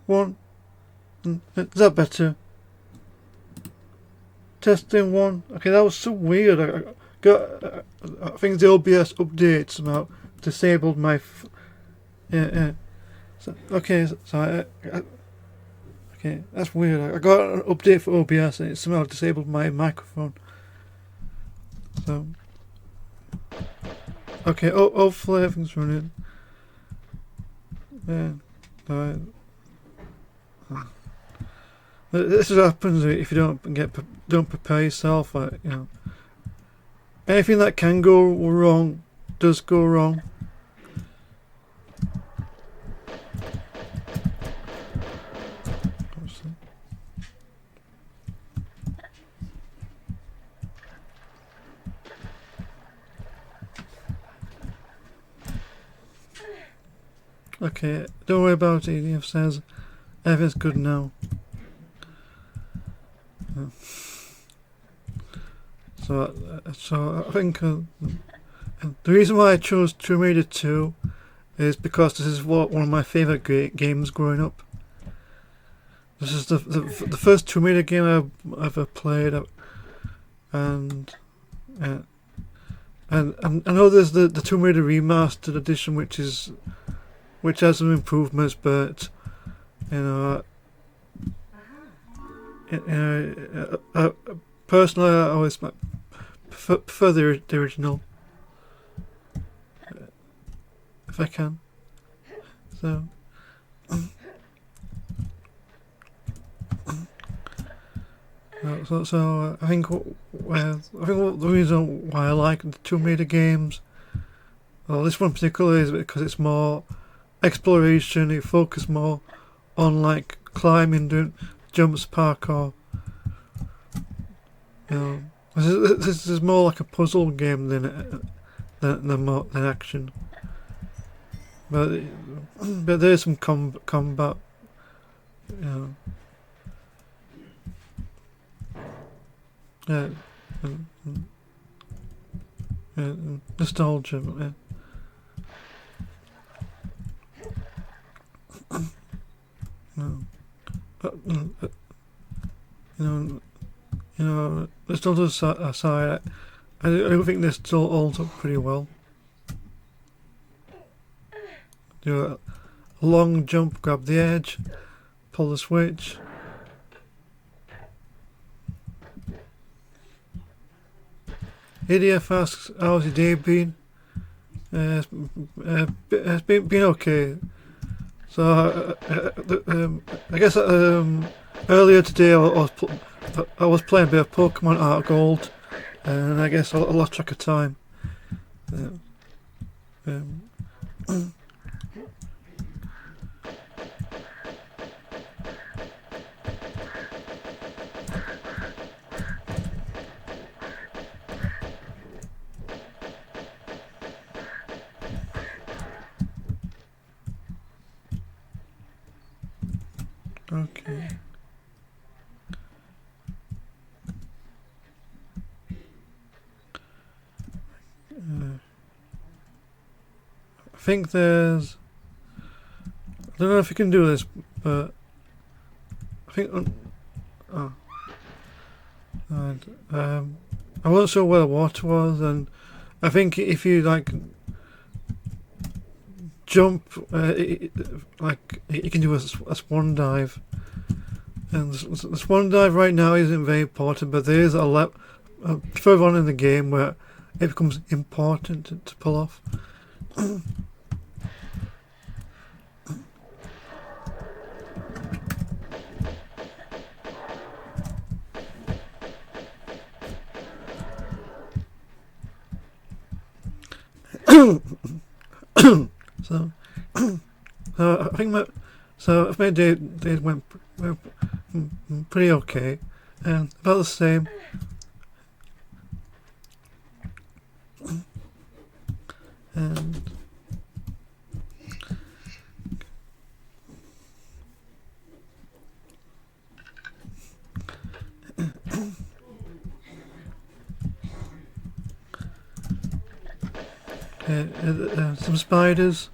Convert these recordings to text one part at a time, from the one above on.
1. Is that better? Testing 1. Okay, that was so weird. I think the OBS update somehow disabled my. Yeah. So, okay, so okay, that's weird. I got an update for OBS and it somehow disabled my microphone. So, okay, hopefully everything's running. Yeah, this is what happens if you don't prepare yourself. You know, anything that can go wrong does go wrong. Okay, don't worry about it. It says everything's good now. So I think the reason why I chose Tomb Raider 2 is because this is one of my favourite games growing up. This is the first Tomb Raider game I've ever played, and I know there's the Tomb Raider Remastered Edition, which has some improvements, but personally, I always prefer the original, if I can. So, I think the reason why I like the Tomb Raider games, well, this one particularly, is because it's more exploration. It focuses more on like climbing, doing jumps, parkour. You know, this is more like a puzzle game than action. But there's some combat. You know, nostalgia. Yeah. Nostalgia aside, I think this still holds up pretty well. Do a long jump, grab the edge, pull the switch. ADF asks, how's your day been? It's been okay. So I guess earlier today I was playing a bit of Pokemon Art Gold, and I guess I lost track of time. Okay. I think there's. I don't know if you can do this, but I think. I wasn't sure where the water was, and I think if you like jump, like you can do a swan dive. And the swan dive right now isn't very important, but there is a further on in the game where it becomes important to pull off. So I think my day went pretty okay, and about the same. And some spiders.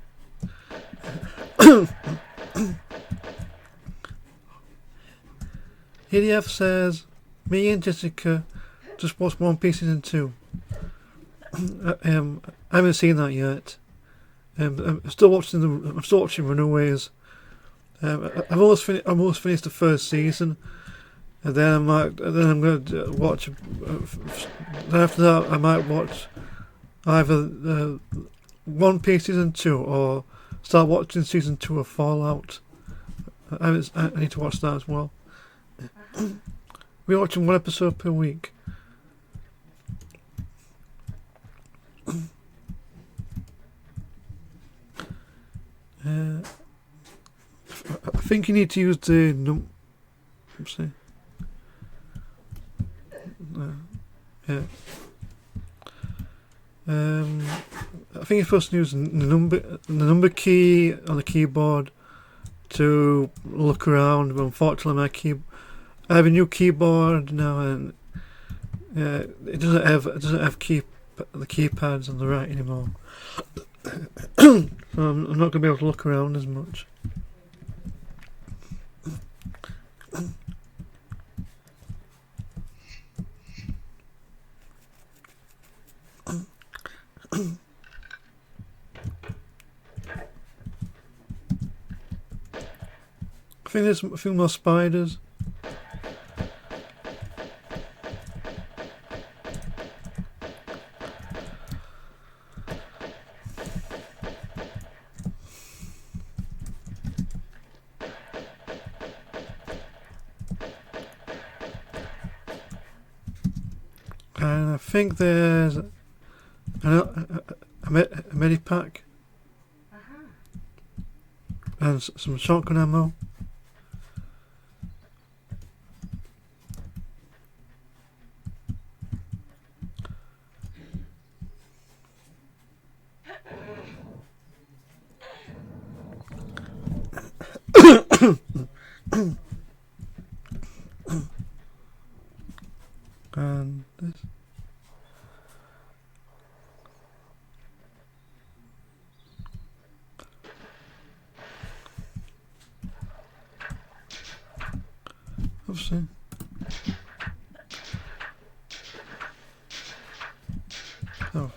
EDF says, me and Jessica just watched One Piece Season 2. I haven't seen that yet. I'm still watching Runaways. I've almost finished the first season, and then I'm going to watch. Then after that, I might watch either One Piece Season 2 or start watching Season 2 of Fallout. I need to watch that as well. We're watching one episode per week. I think you need to use the yeah. I think you're supposed to use the number key on the keyboard to look around. But unfortunately, I have a new keyboard now, and it doesn't have the keypads on the right anymore. So I'm not going to be able to look around as much. I think there's a few more spiders. And I think there's a medipack and some shotgun ammo. And this. Obviously. Oh.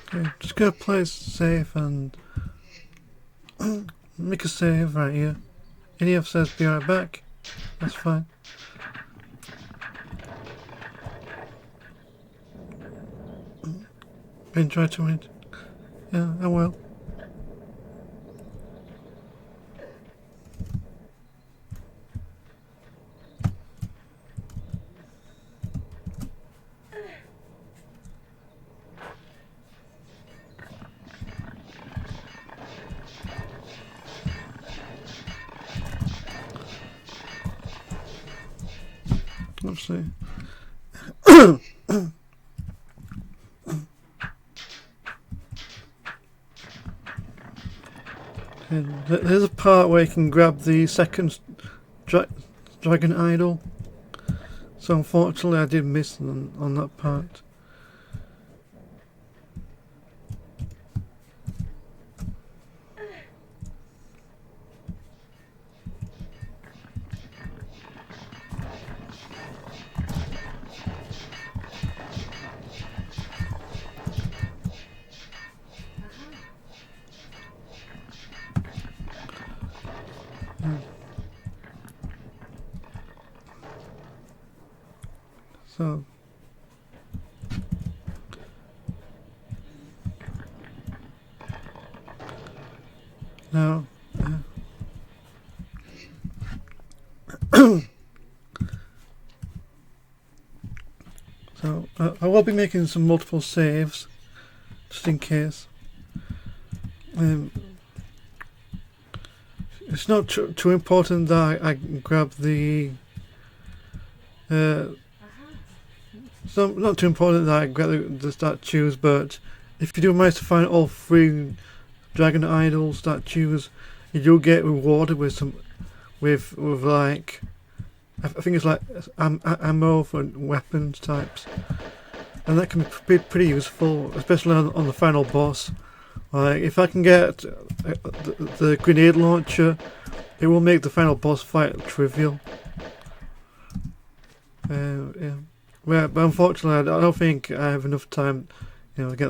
Okay, just gonna play it safe and make a save right here. NEF says be right back. That's fine. Enjoy to it. Yeah, I will. Let's see. There's a part where you can grab the second dragon idol. So unfortunately I did miss on that part. So now so I will be making some multiple saves just in case. It's not too important that I grab the it's not too important that I grab the statues, but if you do manage to find all 3 dragon idol statues, you do get rewarded with some like I think it's like ammo for weapons types, and that can be pretty useful, especially on the final boss. Like if I can get the grenade launcher, it will make the final boss fight trivial. Yeah. Well, but unfortunately, I don't think I have enough time, to get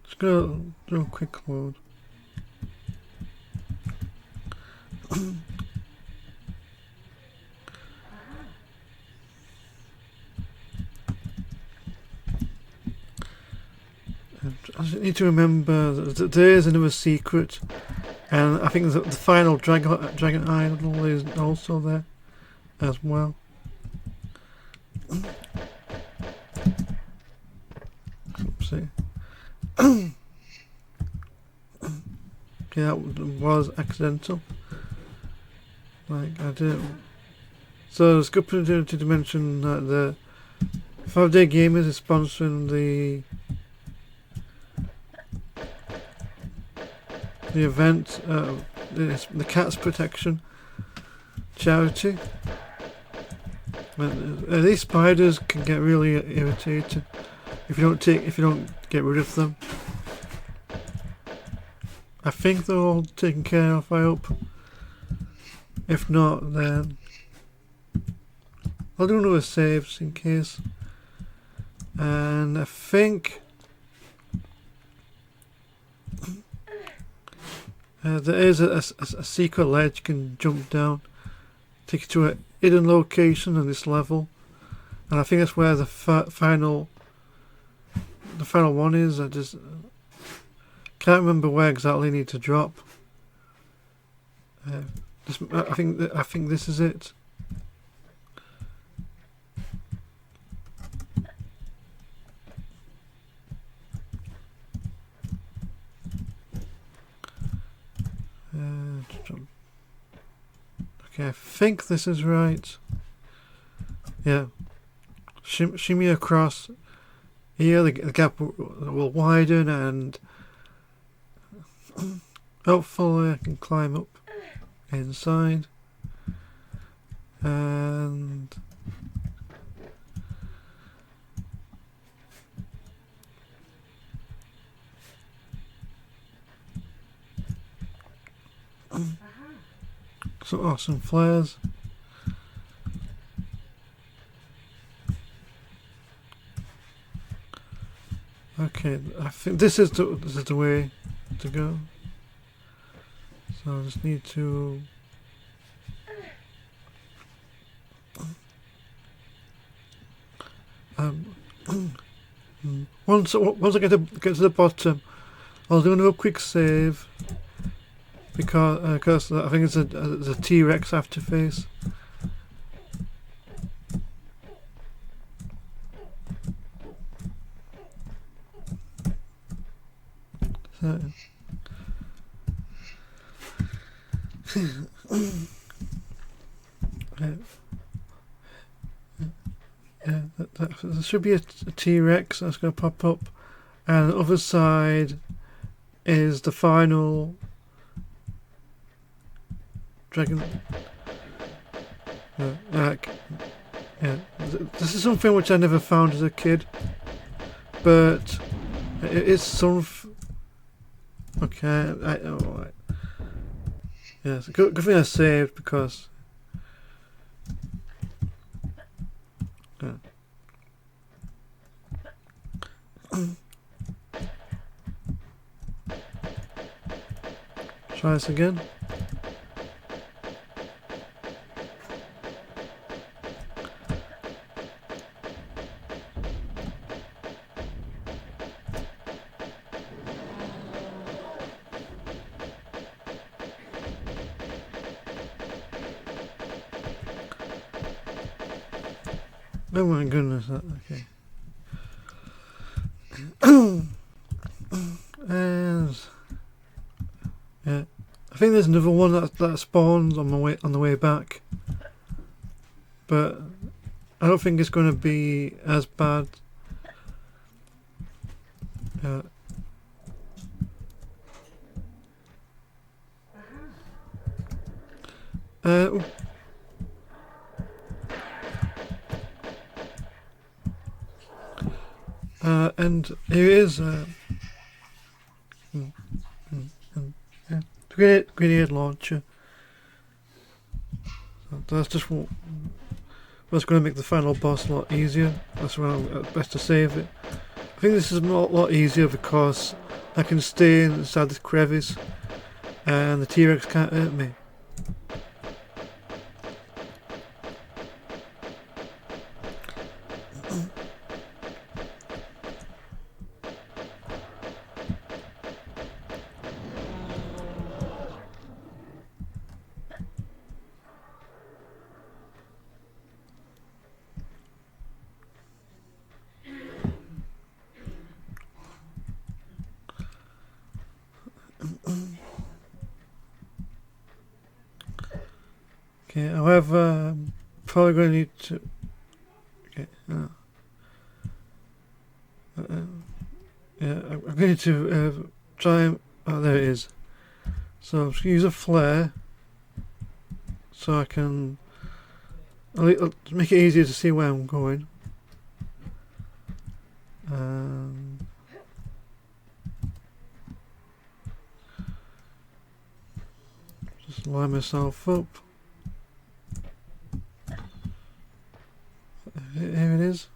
Just gonna do a quick load. I just need to remember that there is another secret, and I think the final dragon idol is also there as well. Oopsie. Okay, that was accidental. Like I did. So it's a good opportunity to mention that the 5DayGamers is sponsoring the event, the Cats Protection charity. These spiders can get really irritating if you don't get rid of them. I think they're all taken care of, I hope. If not, then I'll do another save just in case. And I think there is a secret ledge you can jump down, take you to a hidden location on this level, and I think that's where the final one is. I just can't remember where exactly I need to drop. I think this is it. Okay, I think this is right. Yeah. Shimmy across here, the gap will widen, and hopefully I can climb up inside. And some awesome flares. Okay, I think this is the way to go. So I just need to once I get to the bottom, I'll do another quick save because I think it's a T-Rex I have to face. So, yeah, there should be a T-Rex that's going to pop up, and the other side is the final dragon. Yeah, this is something which I never found as a kid, but it's some. Okay, alright. Yeah, it's a good thing I saved because. Yeah. Try this again. Oh my goodness, okay. And yeah, I think there's another one that spawns on the way back, but I don't think it's going to be as bad. And here is grenade launcher. That's just what's going to make the final boss a lot easier. That's why it's best to save it. I think this is a lot easier because I can stay inside this crevice and the T-Rex can't hurt me. Okay, however, I'm probably going to need to. Okay, yeah, I'm going to try and. Oh, there it is. So I'm just going to use a flare so I can I'll make it easier to see where I'm going. Just line myself up. Here it is.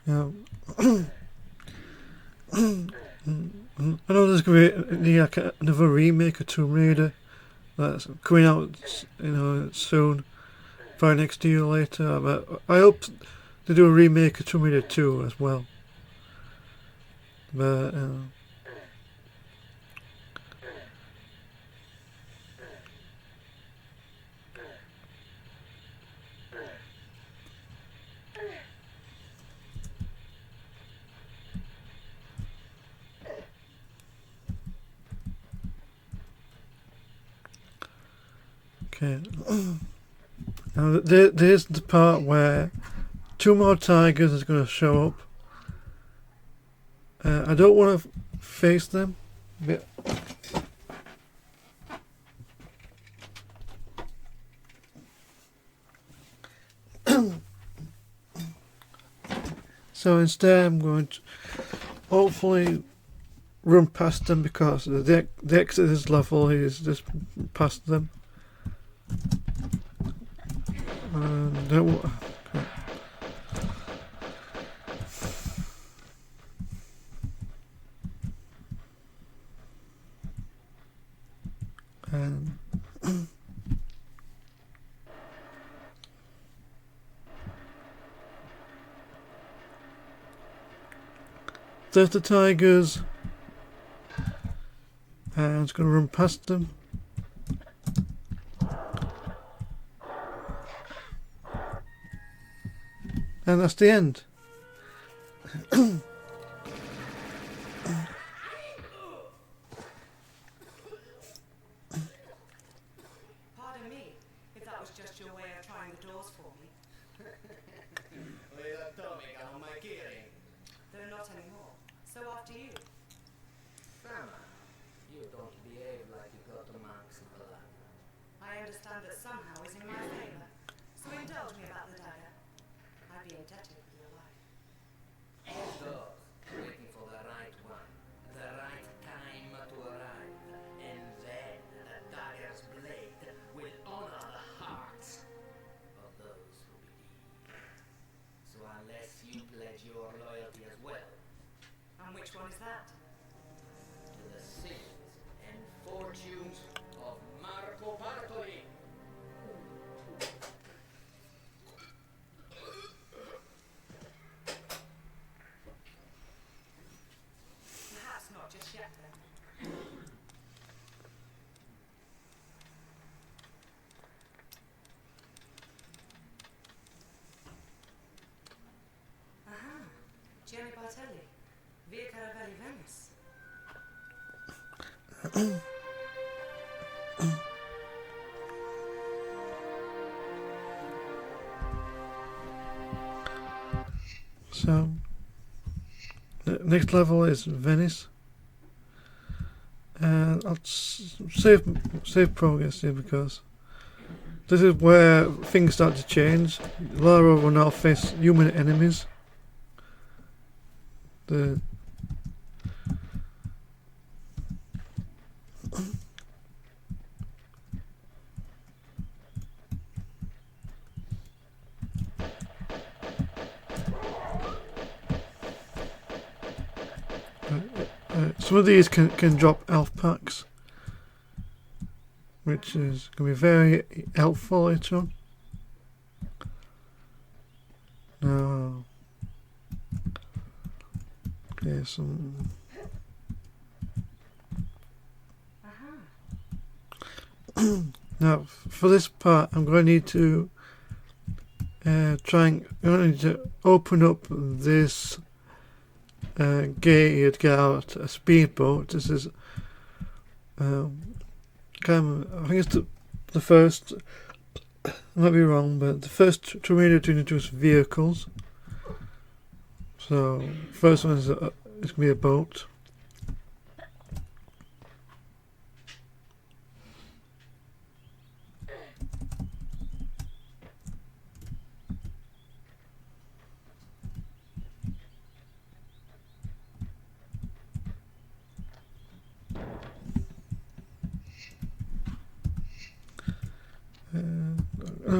Yeah. I know there's going to be like another remake of Tomb Raider that's coming out, soon, probably next year or later. But I hope they do a remake of Tomb Raider 2 as well. But okay. Now there's the part where 2 more tigers is going to show up. I don't want to face them. But so instead I'm going to hopefully run past them because the exit of this level is just past them. There's the tigers, and I'm just going to run past them. And that's the end. Pardon me, if that was just your way of trying the doors for me. They're not anymore. So after you. Sama, you don't behave like you got the marks of blood. I understand that somehow is in my favor. So indulge me about the dagger. I'd be indebted for your life. Those waiting for the right one, the right time to arrive, and then the dagger's blade will honor the hearts of those who believe. So unless you pledge your loyalty as well, And which one is that? to the sins and fortunes of Marco Bartoli. So, the next level is Venice. And I'll save progress here because this is where things start to change. Lara will now face human enemies. Some of these can drop health packs, which is going to be very helpful later on. Now, okay, some. Now, for this part, I'm going to need to I'm going to need to open up this gate to get out a speedboat. This is I think it's the first. I might be wrong, but the first tornado to introduce vehicles. So first one is it's gonna be a boat.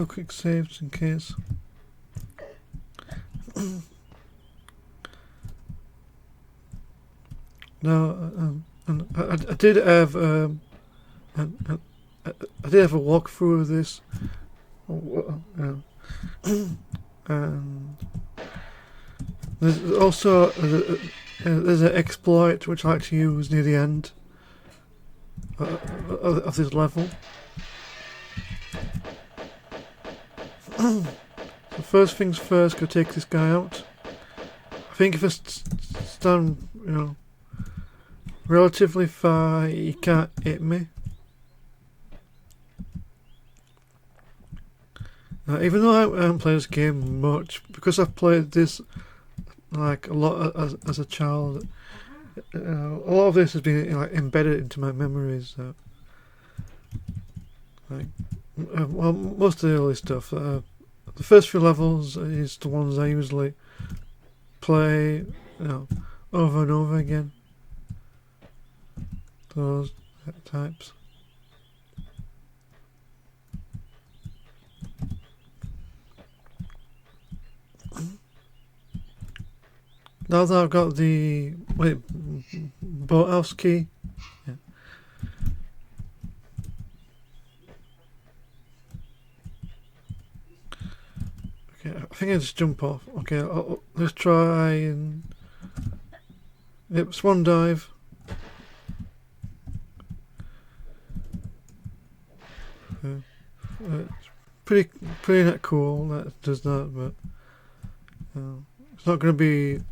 Quick saves in case. Now, and I did have I did have a walkthrough of this, and there's also there's an exploit which I like to use near the end of this level. So first things first, go take this guy out. I think if I stand, relatively far, he can't hit me. Now, even though I haven't played this game much, because I've played this like a lot as a child, a lot of this has been embedded into my memories. Well, most of the early stuff. The first few levels is the ones I usually play, over and over again. Those types. Now that I've got the boathouse key. Yeah. Okay, I think I just jump off. Okay, let's try and swan dive. It's pretty not cool that does that, but it's not going to be.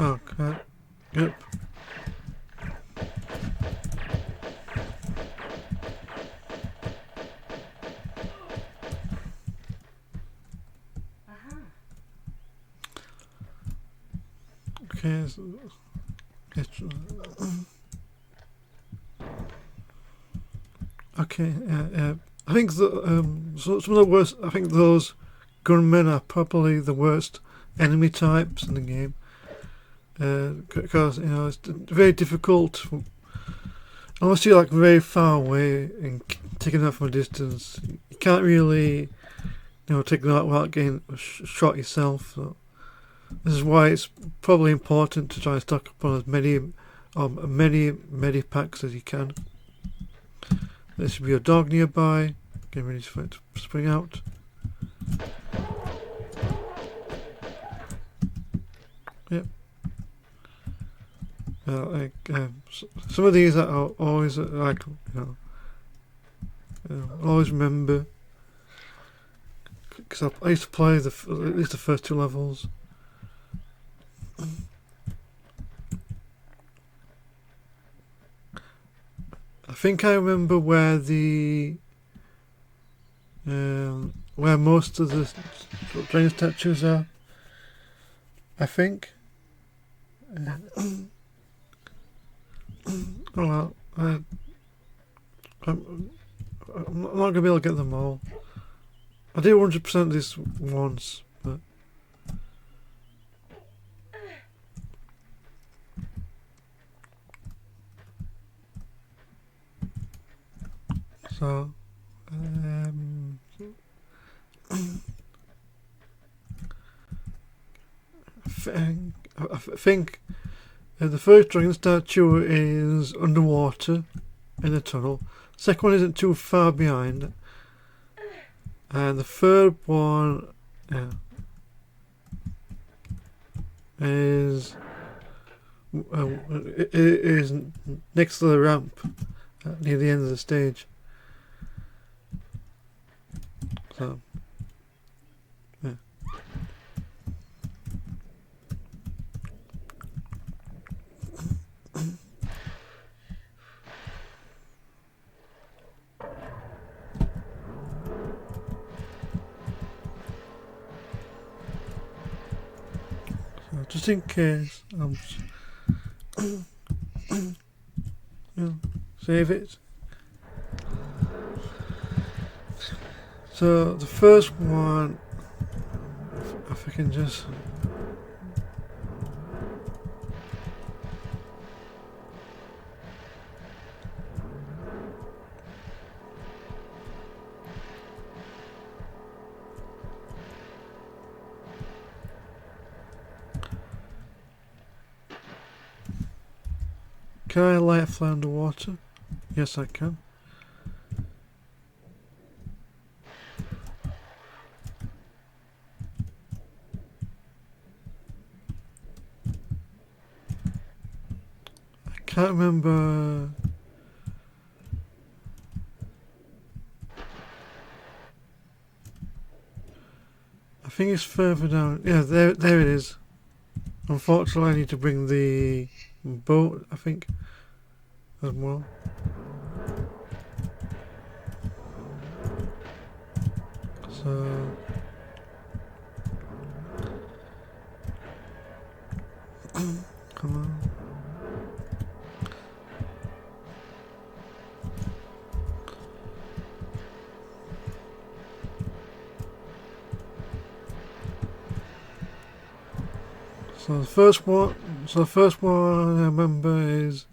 Okay. Yep. Okay. Okay. I think some of the worst. I think those gunmen are probably the worst enemy types in the game. Because it's very difficult unless you're very far away and taking that from a distance. You can't really take them out without getting shot yourself. So this is why it's probably important to try and stock up on as many medipacks as you can. There should be a dog nearby. Getting ready for it to spring out. Yep. Some of these are always like, always remember, because I used to play at least the first 2 levels. I think I remember where where most of the dragon statues are. I think. Oh well, I'm not going to be able to get them all. I did 100% this once, but so I think the first dragon statue is underwater in a tunnel. Second one isn't too far behind, and the third one is next to the ramp near the end of the stage. So yeah. So just in case, save it. So the first one, if I can just can I light a flame underwater? Yes, I can. I can't remember. I think it's further down. Yeah, there it is. Unfortunately, I need to bring the boat, I think, as well. So come on. So the first one I remember is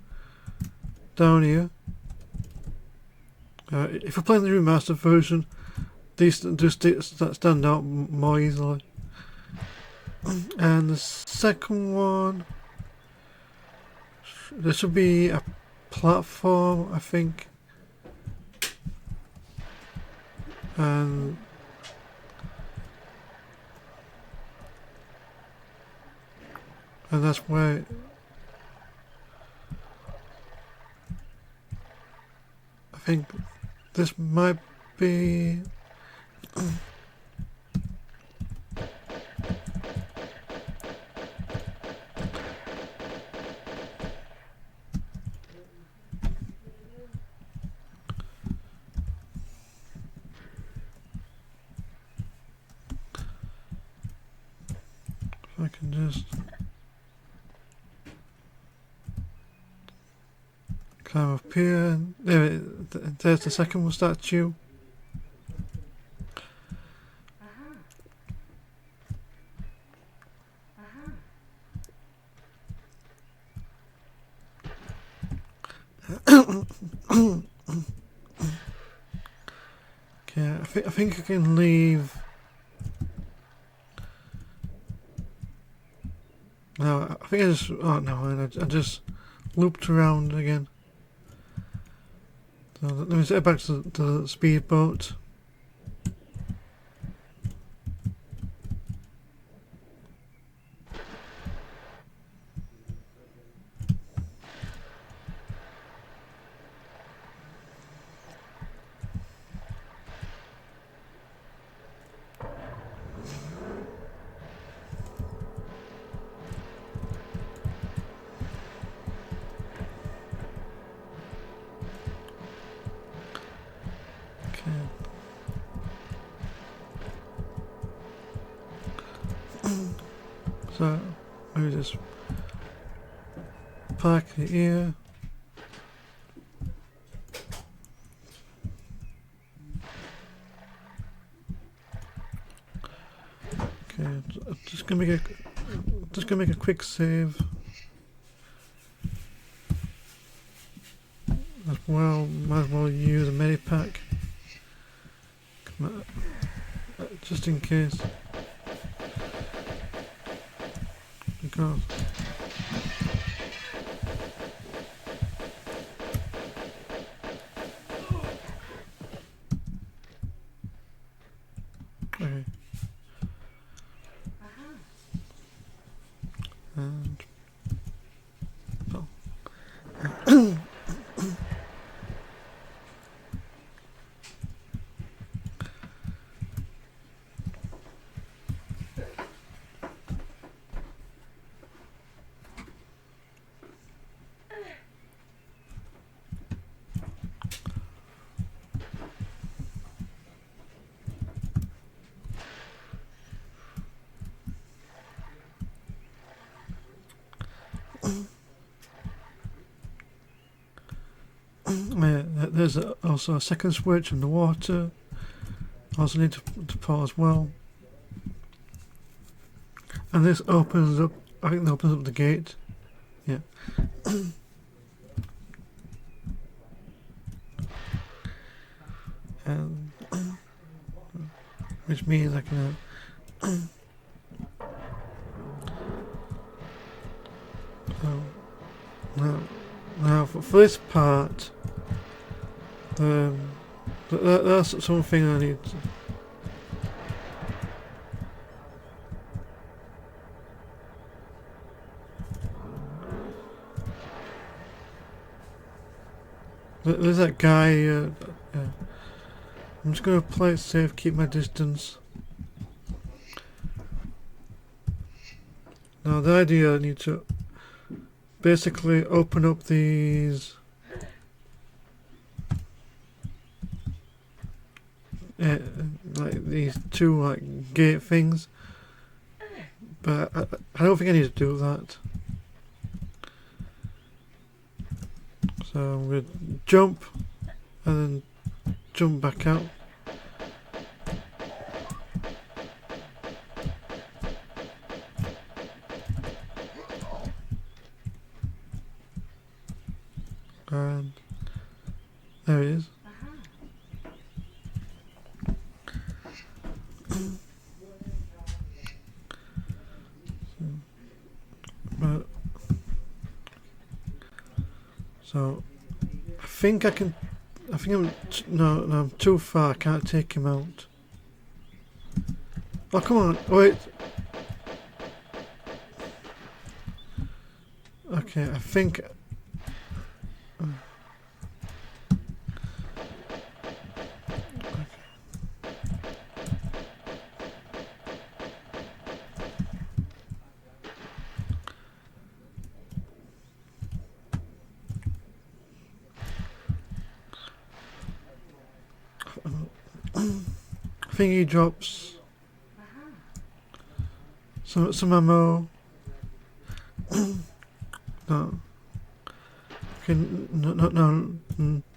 down here. If you're playing the remastered version, these just stand out more easily. And the second one, there should be a platform, I think, and that's where I think this might be. If I can just climb up here. There's the second one statue. Okay, I think I can leave. No, I think I just. Oh no, I just looped around again. So let me get back to the speedboat. So maybe just park it here. Okay, just gonna make a quick save. As well, might as well use a medipack. Just in case. Go. Okay. And oh. There's also a second switch in the water. Also need to pause well. And this opens up, I think that opens up the gate. Yeah. And which means I can now for this part, that's something I need to, there's that guy, yeah. I'm just going to play it safe, keep my distance. Now the idea, I need to basically open up these like these two like gate things, but I don't think I need to do that. So I'm going to jump and then jump back out. And there it is. So I think I can. I think no, I'm too far. I can't take him out. Oh come on! Wait. Okay, I think. I think he drops some ammo. No. Okay, no.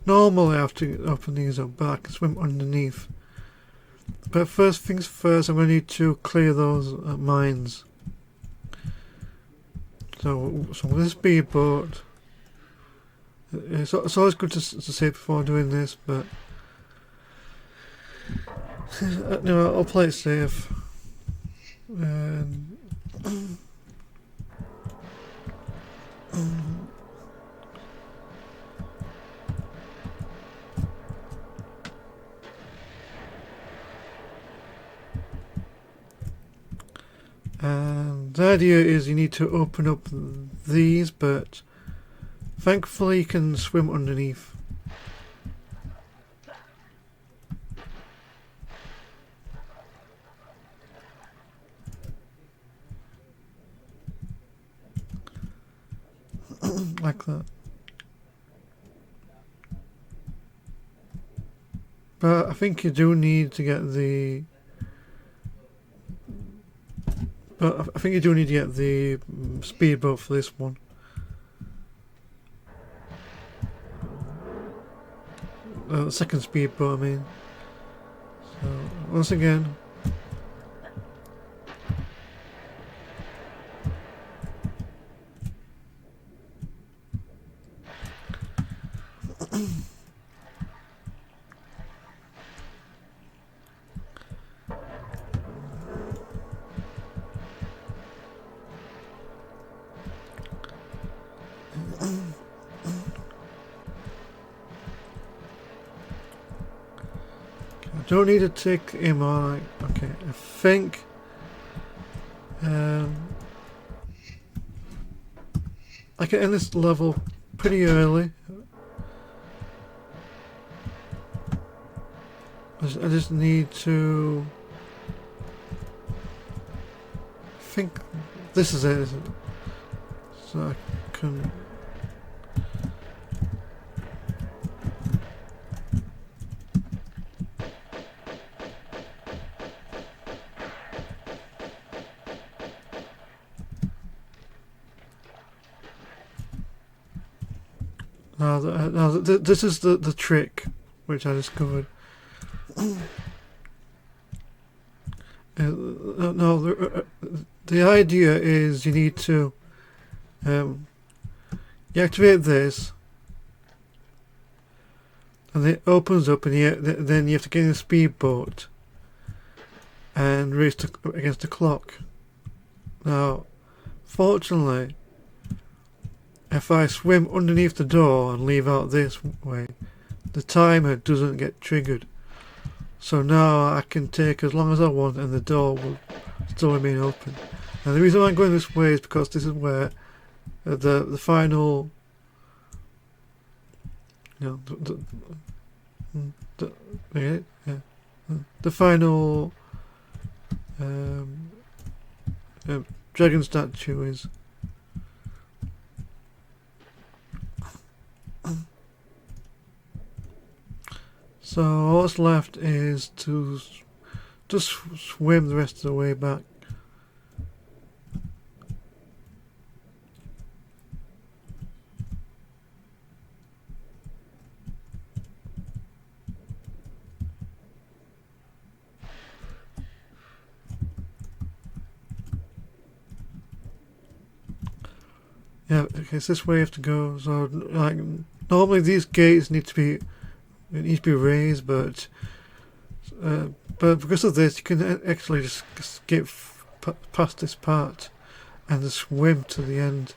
Normally I have to open these up, but I can swim underneath. But first things first, I'm going to need to clear those mines. So with this speedboat, it's always good to save before doing this, but no, I'll play it safe. And the idea is you need to open up these, but thankfully you can swim underneath. Like that. But I think you do need to get the... But I think you do need to get the speedboat for this one. The second speedboat, I mean. So, once again... I don't need to take him on. Okay, I think I can end this level pretty early. I just need to... I think this is it, isn't it? So I can... Now, this is the trick which I discovered. The idea is you need to you activate this, and it opens up, and then you have to get in a speedboat and race against the clock. Now, fortunately, if I swim underneath the door and leave out this way, the timer doesn't get triggered. So now I can take as long as I want and the door will still remain open. And the reason why I'm going this way is because this is where the final, you know, the final dragon statue is. So all that's left is to just swim the rest of the way back. Yeah, okay, it's this way you have to go. So, like, normally these gates need to be raised, but because of this, you can actually just skip past this part and just swim to the end.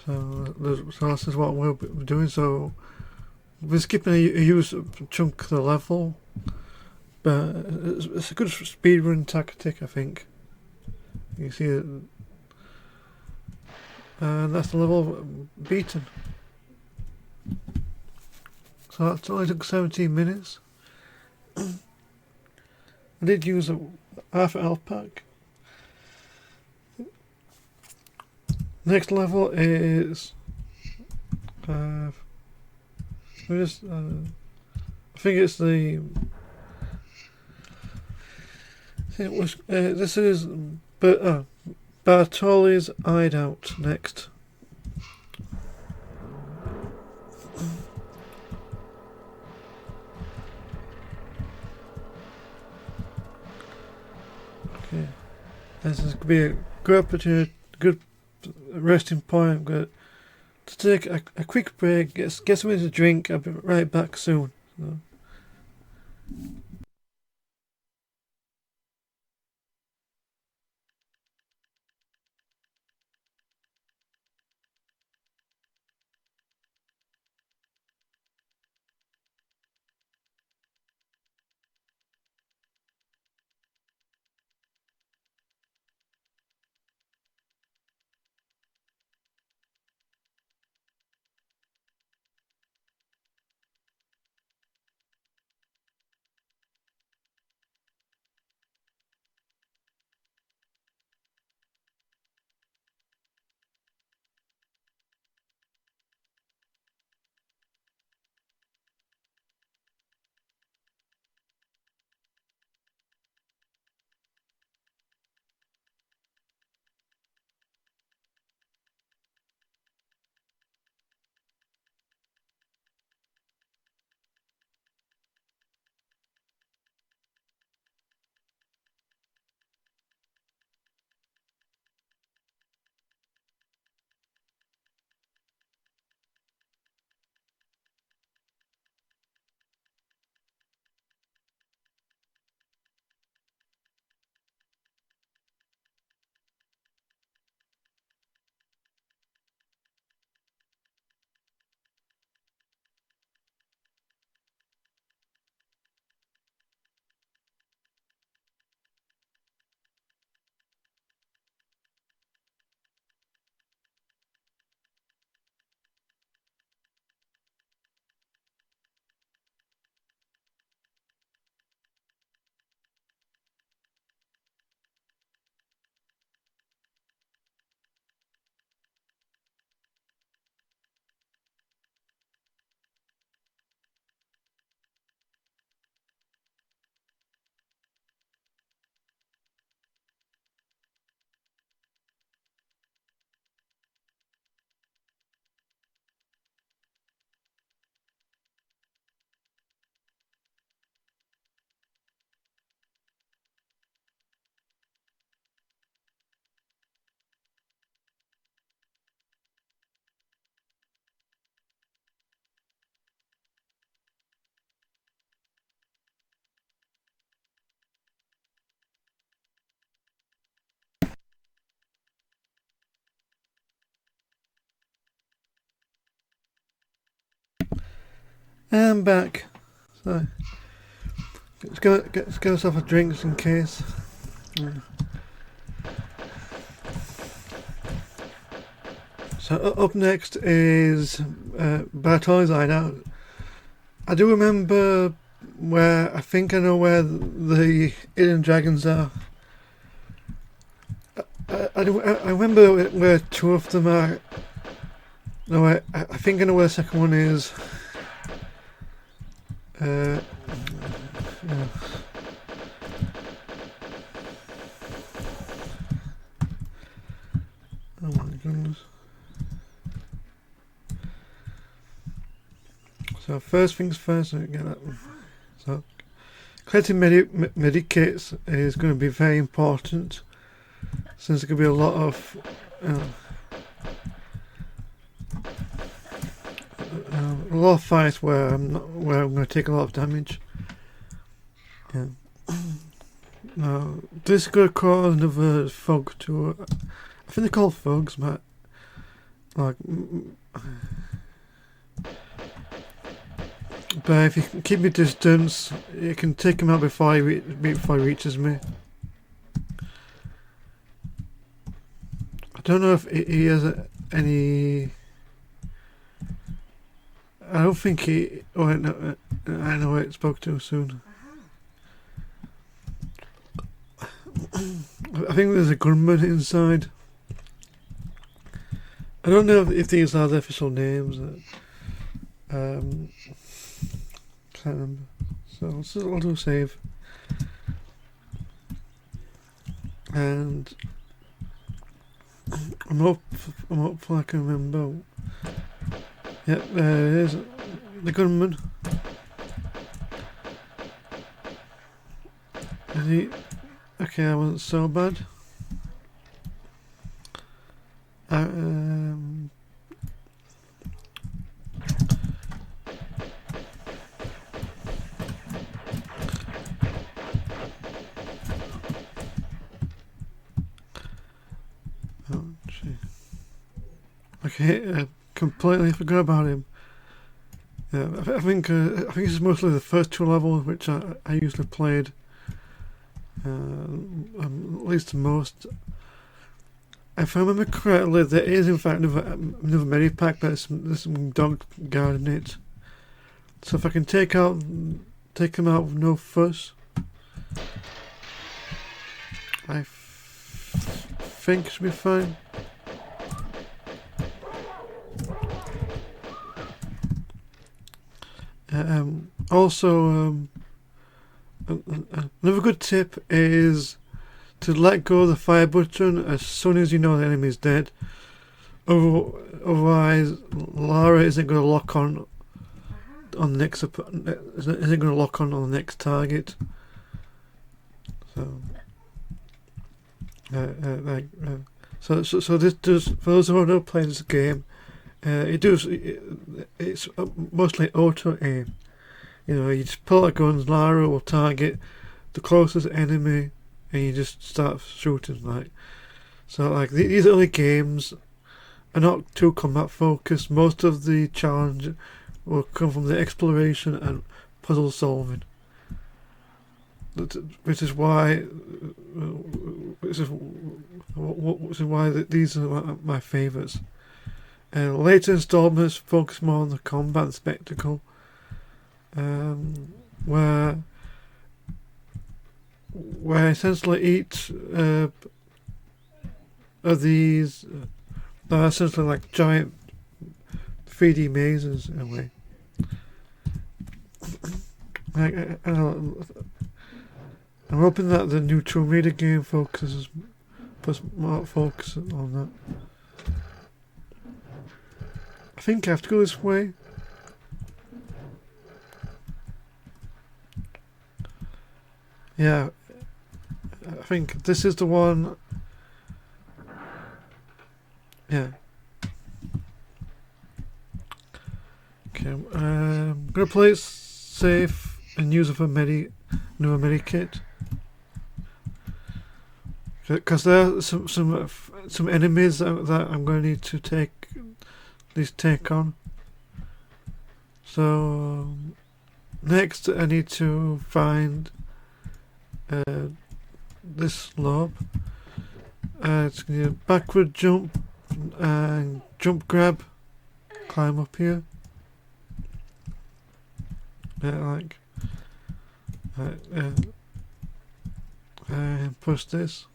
So this is what we'll be doing. So we're skipping a huge chunk of the level, but it's a good speedrun tactic, I think. You see it, and that's the level beaten. So that only took 17 minutes. I did use a half an health pack. Next level is I think it's the this is Bartoli's Hideout next. Okay, this is going to be a good opportunity, good resting point. I'm going to take a quick break, get something to drink. I'll be right back soon. So. I'm back. So, let's get ourselves a drink just in case. So up next is Bartoli's Hideout. I do remember where, I think I know where the hidden dragons are. I remember where two of them are. No, I think I know where the second one is. Yeah. Oh my goodness. So first things first, let me get that. So collecting medikits is going to be very important, since there could be a lot of fights where I'm going to take a lot of damage. Yeah. Now this is going to cause another fog to. I think they're called fogs, but like. But if you can keep your distance, you can take him out before he reaches me. I don't know if he has any. I don't think he. Oh, no, I know it. Spoke too soon. I think there's a gunman inside. I don't know if these are the official names. Can't remember. So I'll do a save. And I'm hopeful I can remember. Yep, there it is. The gunman. Is he? Okay, I wasn't so bad. Oh, gee. Okay, I completely forgot about him. Yeah, I think this is mostly the first two levels which I usually played. At least the most. If I remember correctly, there is in fact another medipack, but there's some dog guarding it. So if I can take him out with no fuss, I think it should be fine. Also, another good tip is to let go of the fire button as soon as you know the enemy is dead. Otherwise, Lara isn't going to lock on the next the next target. So this does, for those who don't play this game, it's mostly auto aim. You know, you just pull out guns, Lara will target the closest enemy, and you just start shooting. Like, so like these early games are not too combat focused. Most of the challenge will come from the exploration and puzzle solving, which is why these are my favourites. Later installments focus more on the combat and spectacle, where essentially each of these are essentially like giant 3D mazes in a way. I'm hoping that the new Tomb Raider game puts more focus on that. I think I have to go this way. Yeah, I think this is the one. Yeah. Okay, I'm gonna play it safe and use it for another medikit. Because there are some enemies that I'm going to need to take on. So next I need to find this lobe. It's going to backward jump and jump grab, climb up here. Like and push this.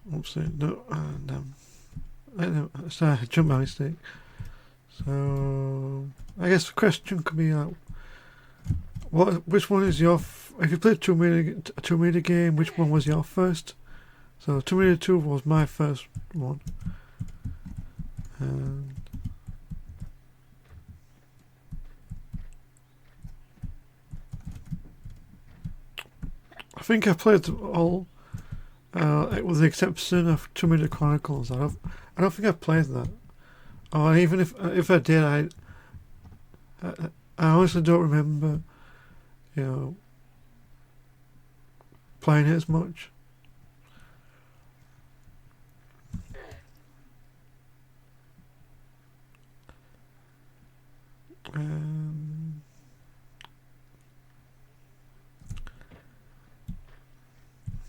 Oopsie, no, damn. Sorry, I jumped by mistake. So I guess the question could be like, which one is your? If you played Tomb Raider game, which one was your first? So Tomb Raider 2 was my first one. And I think I played all, with the exception of Tomb Raider Chronicles. I don't think I played that. Or even if I did, I honestly don't remember, playing it as much.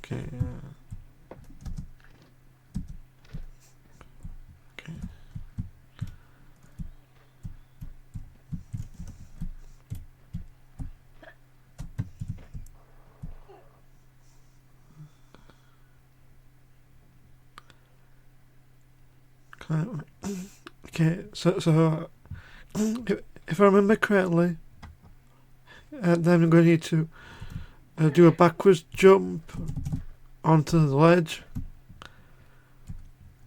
Okay. Okay. Okay. So if I remember correctly, then I'm going to need to do a backwards jump onto the ledge.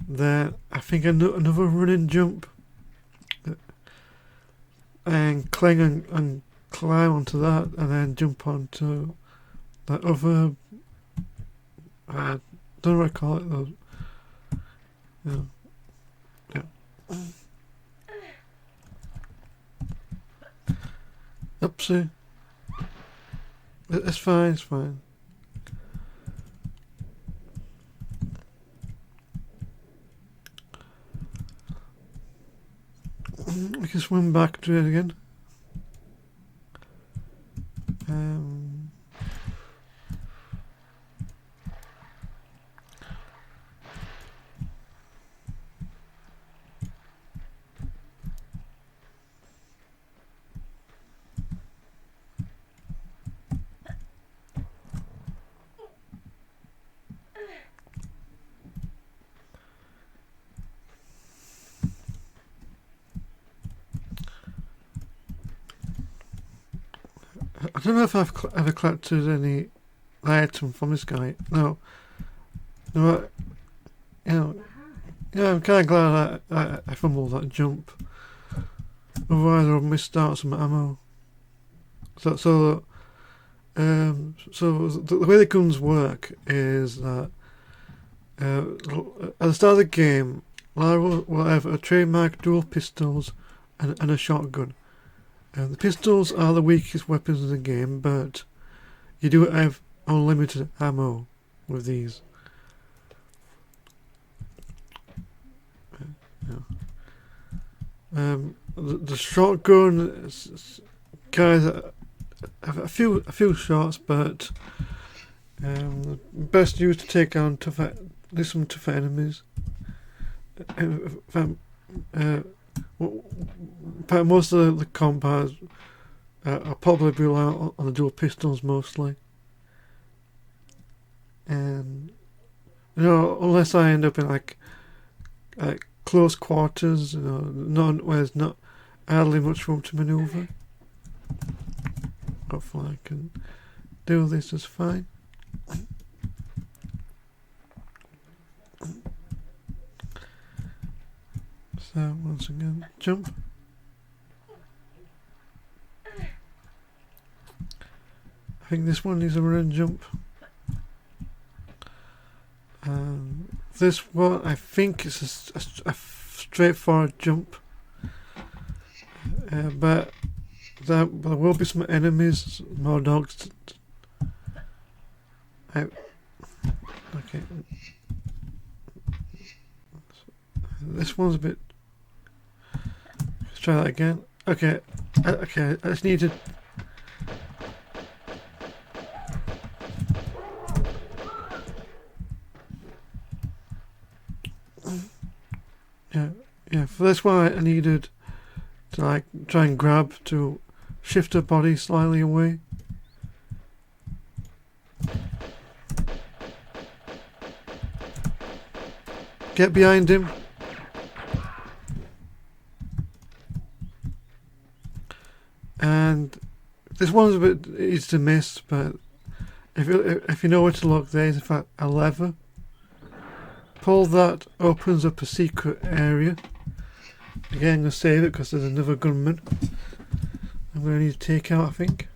Then I think another running jump and cling and climb onto that, and then jump onto that other. I don't know what I call it though. Yeah. Oopsie. It's fine. It's fine. We can swim back to it again. I don't know if I've ever collected any item from this guy. No. I'm kind of glad I fumbled that jump. Otherwise, I would have missed out some ammo. So the way the guns work is that at the start of the game, Lara will have a trademark dual pistols and a shotgun. The pistols are the weakest weapons in the game, but you do have unlimited ammo with these. The shotgun guys have a few shots, but best used to take on some tougher enemies. But most of the combats are probably rely on the dual pistols mostly, and unless I end up in like close quarters, where there's not hardly much room to maneuver. Hopefully, I can do this just fine. So once again, jump. I think this one needs a run and jump. This one, I think, is a straightforward jump. But there will be some enemies, more dogs. Okay. This one's a bit. Let's try that again. Okay. Okay. I just need to. Yeah. For this one, I needed to like try and grab to shift her body slightly away. Get behind him. And this one's a bit easy to miss, but if you know where to look, there's in fact a lever. Pull that, opens up a secret area. Again, I'm going to save it because there's another gunman I'm going to need to take out, I think.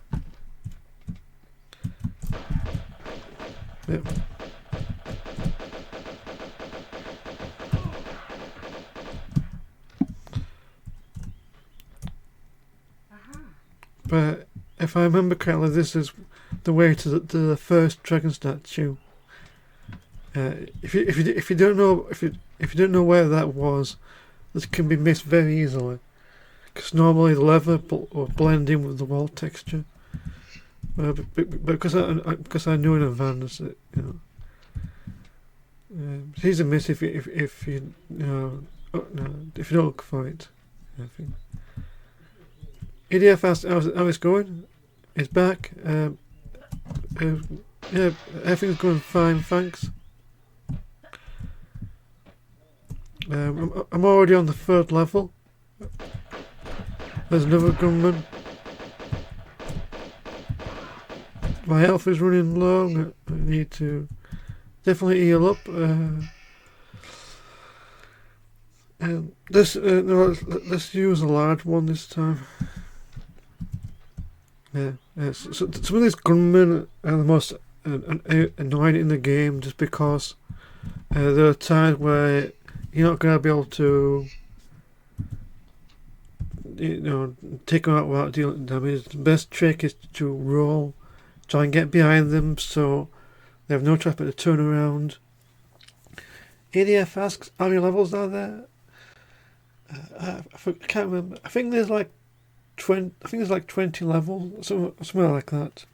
Yep. But if I remember correctly, this is the way to the first dragon statue. If you don't know where that was, this can be missed very easily. Because normally the leather will blend in with the wall texture. But because I knew in advance, you know, it's easy to miss if you if you don't look for it. I think. EDF asked how it's going. It's back. Yeah, everything's going fine, thanks. I'm already on the 3rd level. There's another gunman. My health is running low. I need to definitely heal up. And let's use a large one this time. Yeah. So some of these gunmen are the most annoying in the game, just because there are times where you're not going to be able to, you know, take them out without dealing damage. The best trick is to roll, try and get behind them so they have no choice but to turn around. ADF asks, how many levels are there? I can't remember. I think there's like 20. I think there's like 20 levels, somewhere like that.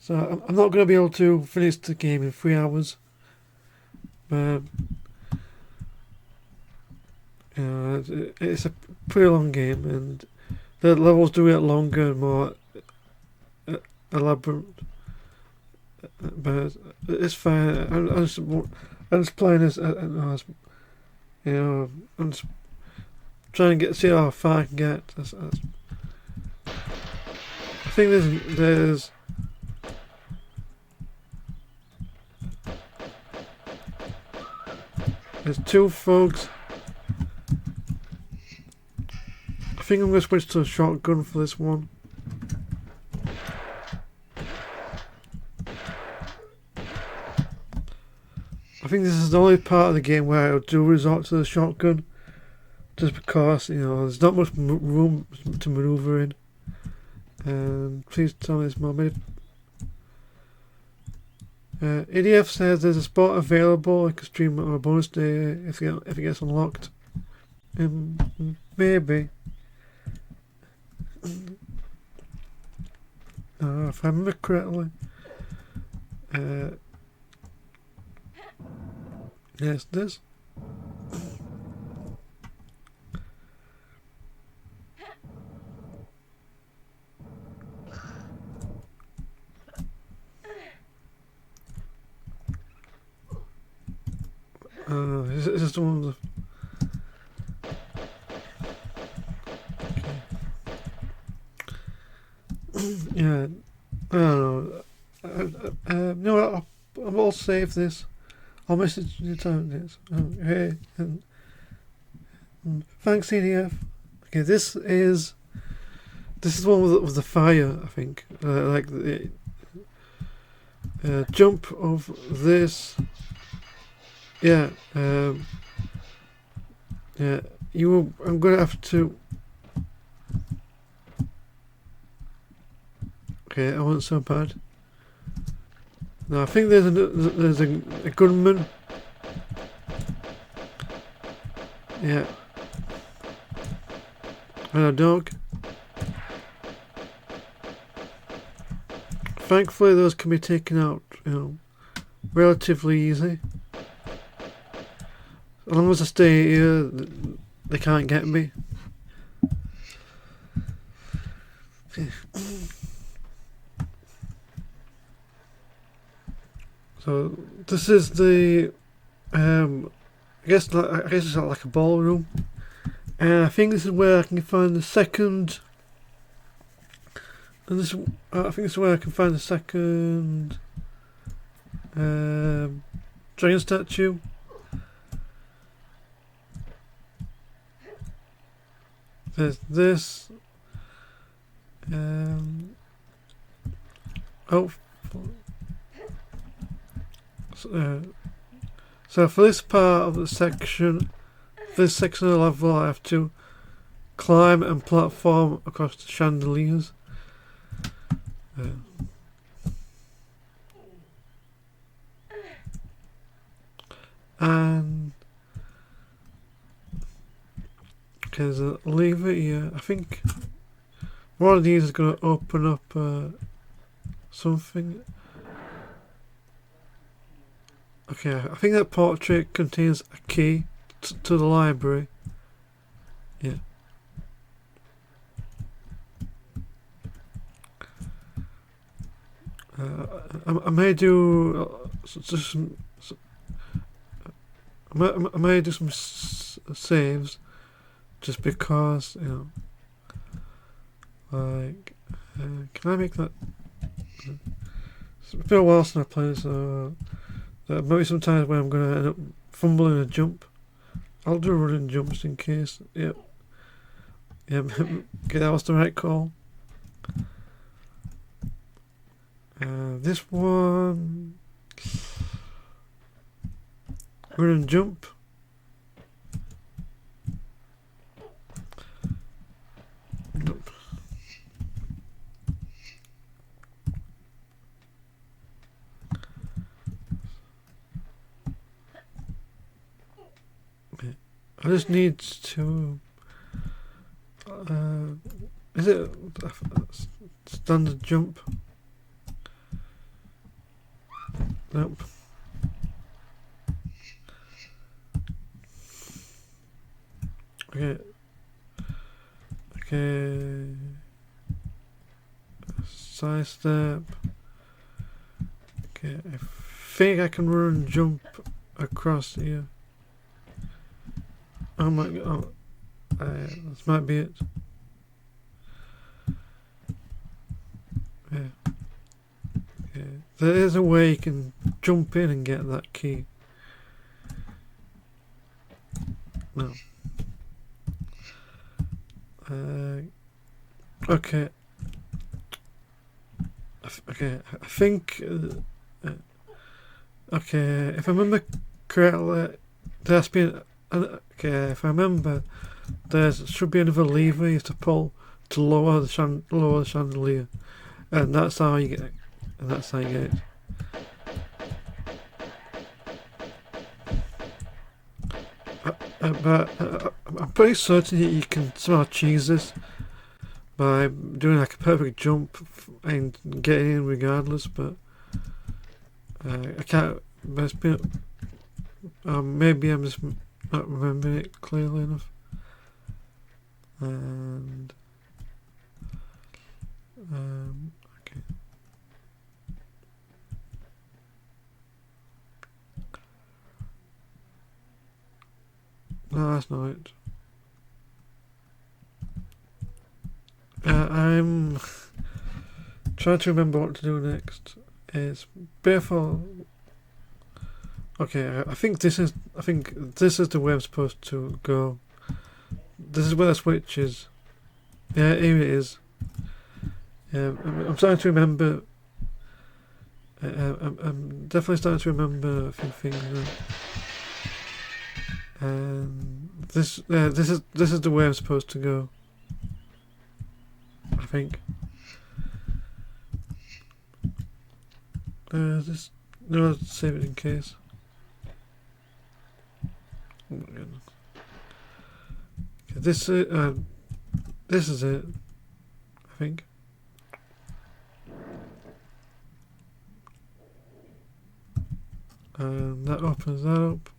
So I'm not going to be able to finish the game in 3 hours. It's a pretty long game, and the levels do get longer and more elaborate. But it's fine. I'm just playing as you know. I'm just trying to see how far I can get. I think there's two folks. I think I'm going to switch to a shotgun for this one. I think this is the only part of the game where I do resort to the shotgun, just because, you know, there's not much room to maneuver in. And please tell me this moment. EDF says there's a spot available. I can stream on a bonus day if it gets unlocked. Maybe. If I remember correctly. Yes, this. Is this the one of the... Yeah, I don't know. No, I'll save this. I'll message you this. Hey, and thanks, EDF. Okay, this is the one with the fire, I think. Like the jump of this. Yeah. Yeah. I'm gonna have to. Okay, that wasn't so bad. Now I think there's a gunman. Yeah. And a dog. Thankfully those can be taken out, you know, relatively easy. As long as I stay here, they can't get me. So this is the I guess it's like a ballroom, and I think this is where I can find the second. And this, I think this is where I can find the second dragon statue. There's this. Oh. So for this part of the section, this section of the level, I have to climb and platform across the chandeliers. And okay, there's a lever here. I think one of these is going to open up something. Okay, I think that portrait contains a key to the library. Yeah. I may do I may do some saves, just because, you know, like, can I make that? It's been a while since I played, so there might be some times where I'm going to end up fumbling a jump. I'll do running jumps in case. Yep. Yeah, okay, that was the right call. This one, run and jump. Nope. Okay. I just need to. Is it standard jump? Nope. Okay. Okay. Side step. Okay. I think I can run and jump across here. Oh my god. This might be it. Yeah. Okay. There is a way you can jump in and get that key. No. Okay. Okay, I think. Okay, if I remember correctly, there's been. Okay, if I remember, there should be another lever you have to pull to lower the chandelier, and that's how you get it. And that's how you get it. But I'm pretty certain that you can somehow cheese this by doing like a perfect jump and getting in regardless, but I can't. But it's been, maybe I'm just not remembering it clearly enough. And okay. No, that's not it. I'm trying to remember what to do next. It's beautiful. Okay, I think this is the way I'm supposed to go. This is where the switch is. Yeah, here it is. I'm starting to remember. I'm definitely starting to remember a few things now. And this is the way I'm supposed to go. I think. This. No, save it in case. Oh my goodness. Okay, this is it. I think. And that opens that up.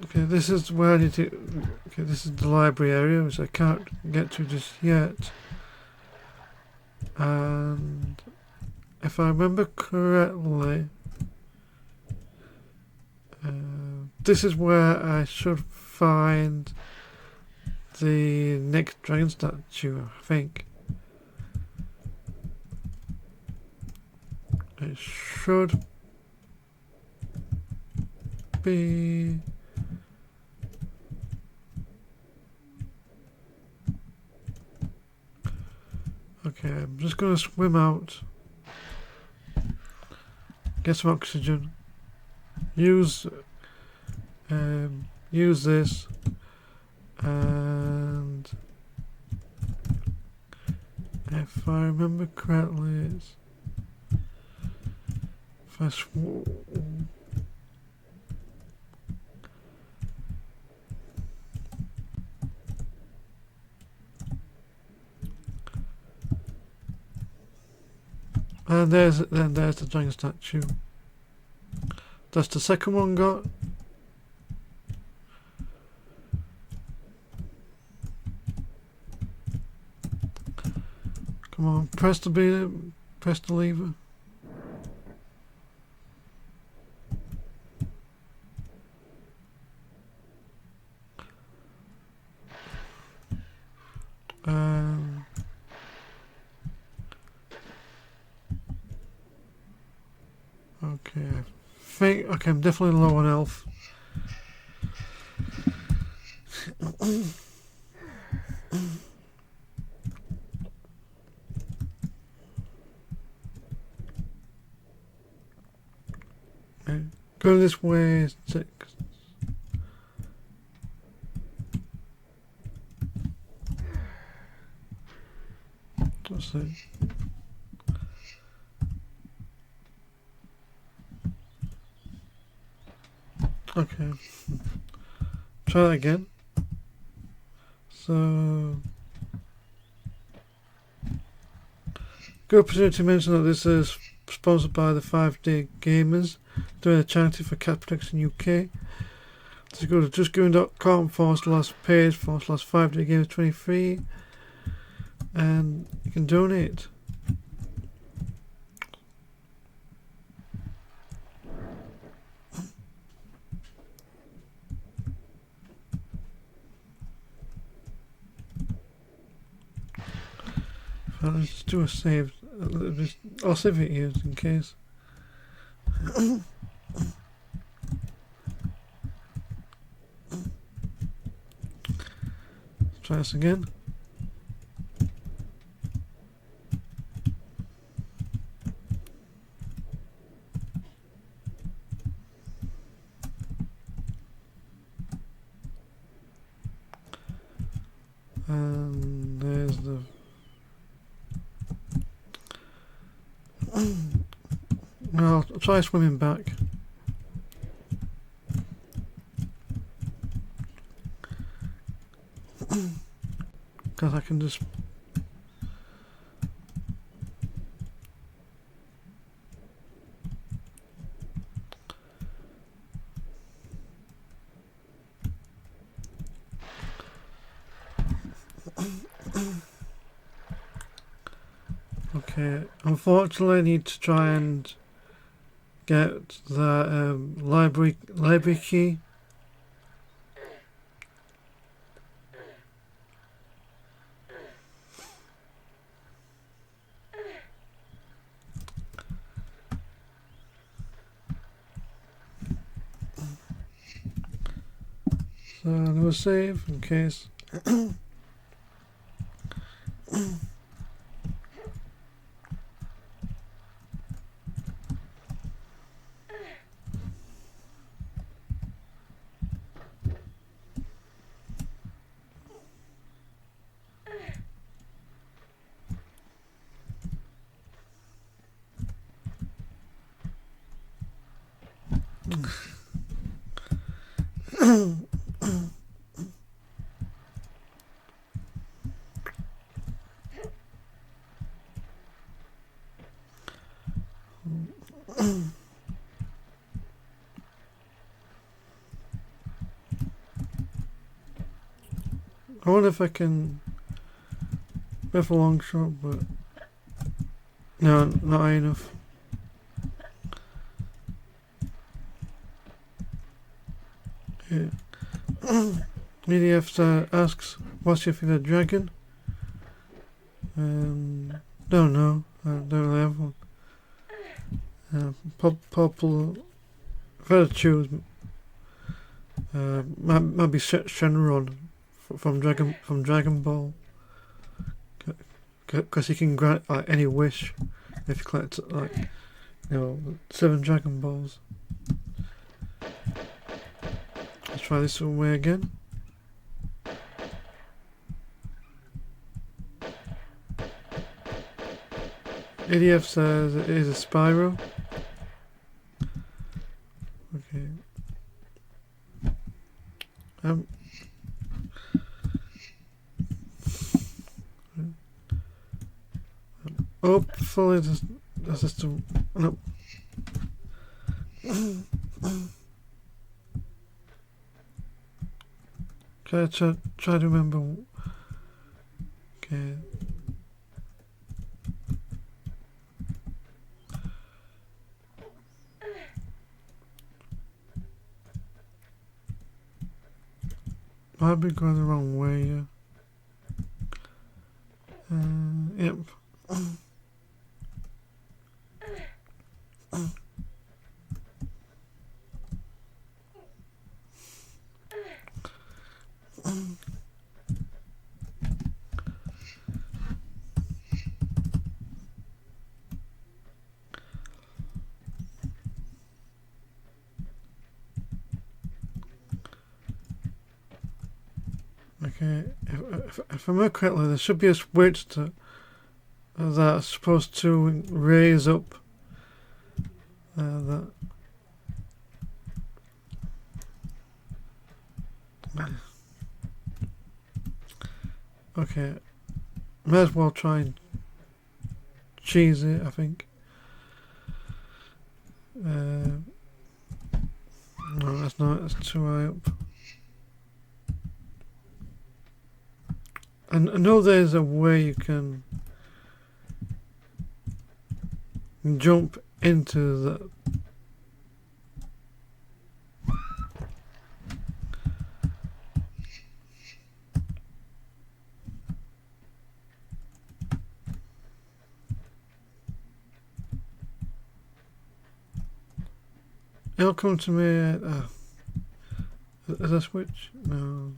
Okay, this is where I need to. Okay, this is the library area, which I can't get to just yet. And if I remember correctly, this is where I should find the next dragon statue, I think. It should be... Okay, I'm just going to swim out, get some oxygen, use this, and if I remember correctly, it's if I and there's the dragon statue. That's the second one got. Come on, press the lever. Okay, I'm definitely low on health. Okay, go this way, 6. That's it. Okay. Try that again. So, good opportunity to mention that this is sponsored by the 5DayGamers, doing a charity for cat protection UK. So go to justgoing.com/page/5DayGamers23 and you can donate. Let's just do a save. I'll save it here in case. Let's try this again. And there's the... Well, I'll try swimming back. Because I can just... Okay, unfortunately I need to try and get the library key. So I'm going to save in case. I wonder if I can with a long shot, but no, not high enough. Yeah. EDF asks, what's your favourite dragon? Don't know. I don't really have one. Popular. If I had to choose, might be Shenron from Dragon Ball, because he can grant like any wish if you collect like 7 Dragon Balls. Let's try this one way again. EDF says it is a Spyro. Okay. Hopefully the system. No. Try to remember. Okay. Might be going the wrong way, yeah. Yep. Okay, if I remember correctly, there should be a switch that's supposed to raise up that. Okay, might as well try and cheese it, I think. No, that's not, that's too high up. And I know there's a way you can jump into the it'll come to me is a switch? No.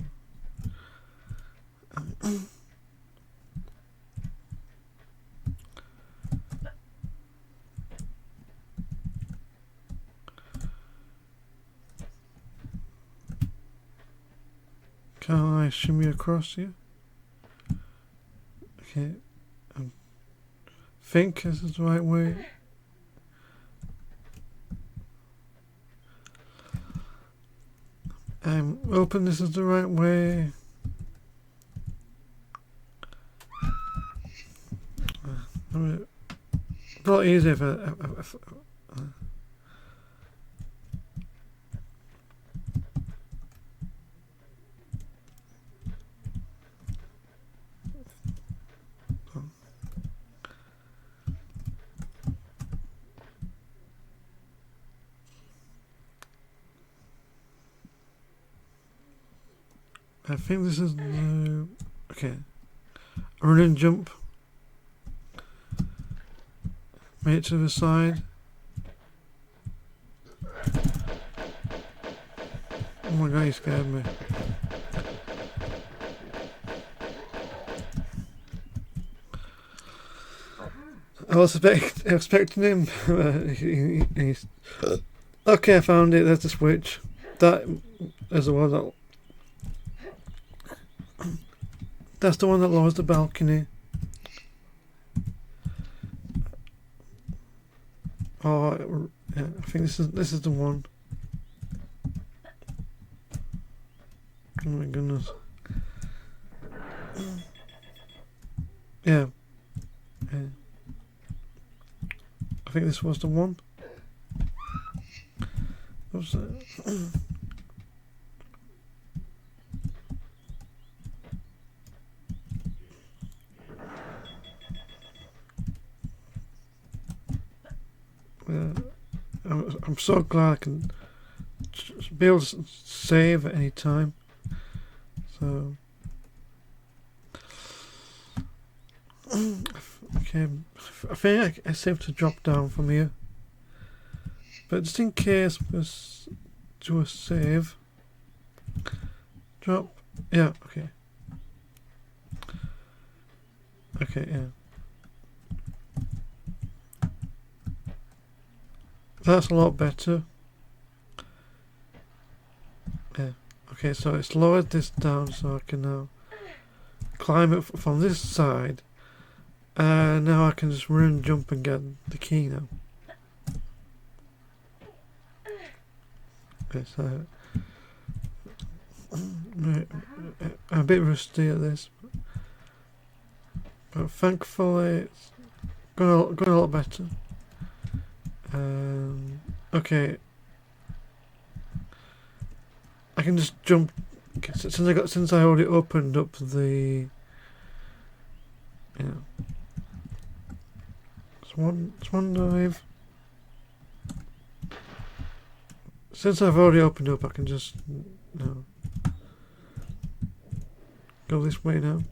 Can I shimmy across here? Okay. I think this is the right way. I'm hoping this is the right way. It's a lot easier if I think this is the okay. Run and jump. Make it to the side. Oh my god, he scared me. I was expecting him. He's okay, I found it. There's the switch. That is the one that. That's the one that lowers the balcony. Oh, yeah, I think this is the one. Oh my goodness. Yeah. Yeah. I think this was the one. What was it? I'm so glad I can be able to save at any time. So, okay, I think I saved to drop down from here. But just in case, let's do a save. Drop. Yeah. Okay. Okay. Yeah. That's a lot better. Yeah. Okay, so it's lowered this down so I can now climb it from this side. Now I can just run, jump and get the key now. Okay, so I'm a bit rusty at this. But thankfully it's going a lot better. Okay. I can just jump since I already opened up the swan dive. Since I've already opened up, I can just go this way now.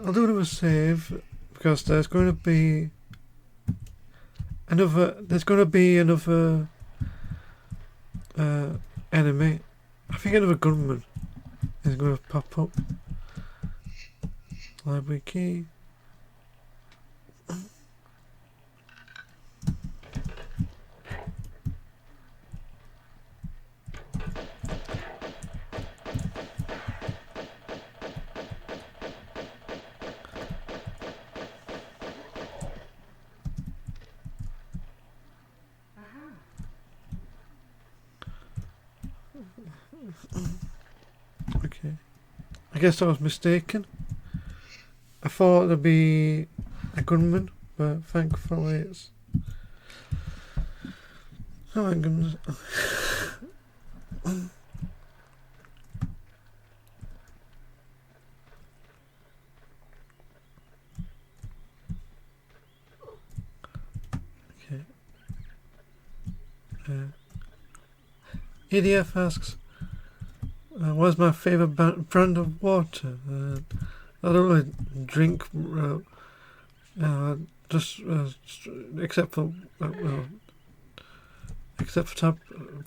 I'll do another save because there's going to be another. There's going to be another enemy. I think another gunman is going to pop up. Library key. Okay. I guess I was mistaken. I thought there'd be a gunman, but thankfully it's... Oh my goodness. Okay. EDF asks, what's my favourite brand of water? I don't really drink, just except for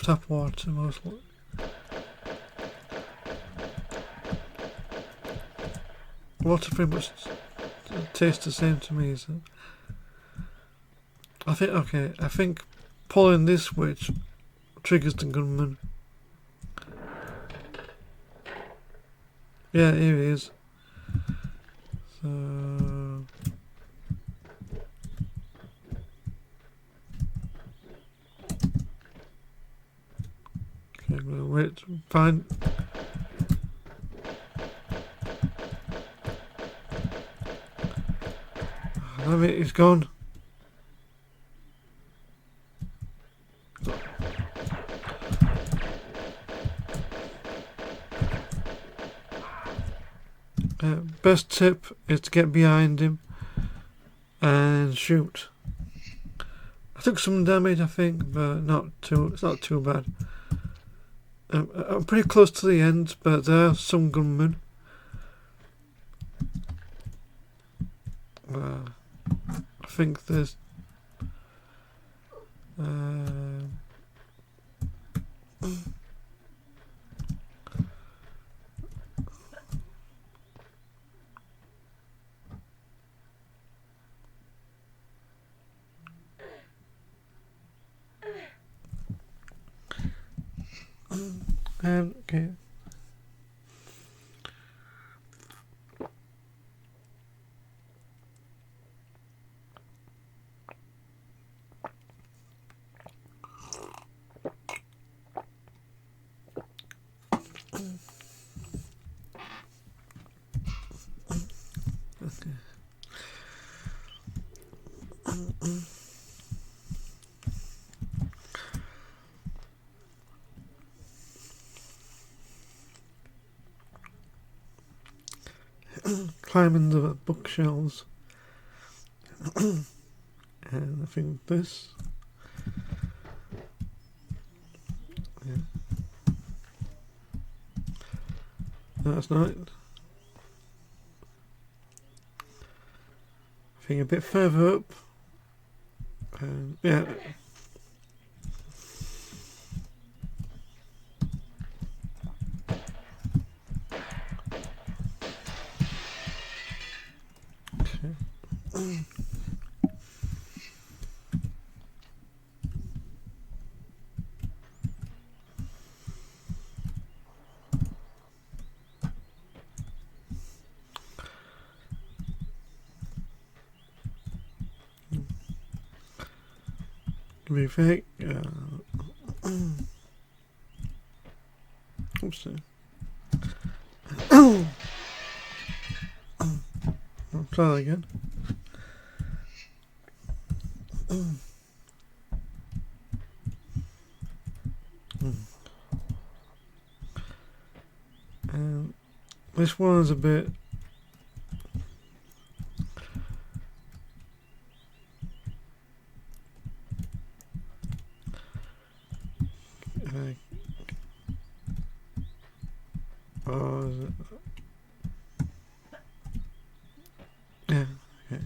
tap water mostly. Water pretty much tastes the same to me. So I think pulling this switch triggers the gunman. Yeah, here he is. So okay, I'm gonna wait. Fine. Damn it, he's gone. Best tip is to get behind him and shoot. I took some damage, I think, but it's not too bad. I'm pretty close to the end, but there are some gunmen. I think there's Okay. Climbing the bookshelves. And I think this. Yeah. That's not it. I think a bit further up. Yeah. Okay. To be fair, oops. I'll try that again. This one's a bit. Yeah, okay.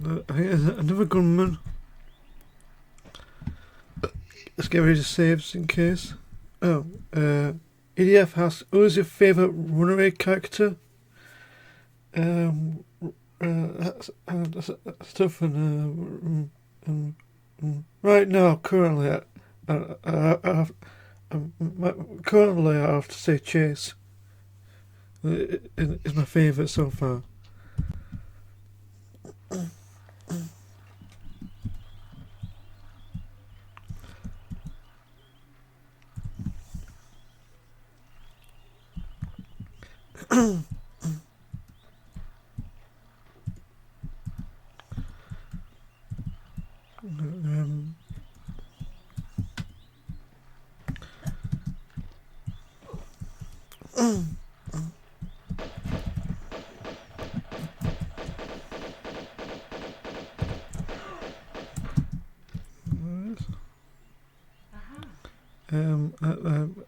I think there's another gunman. Let's get rid of saves in case. Oh, EDF asks, who is your favourite runaway character? That's tough. And right now, currently, currently I have to say Chase. Is my favourite so far.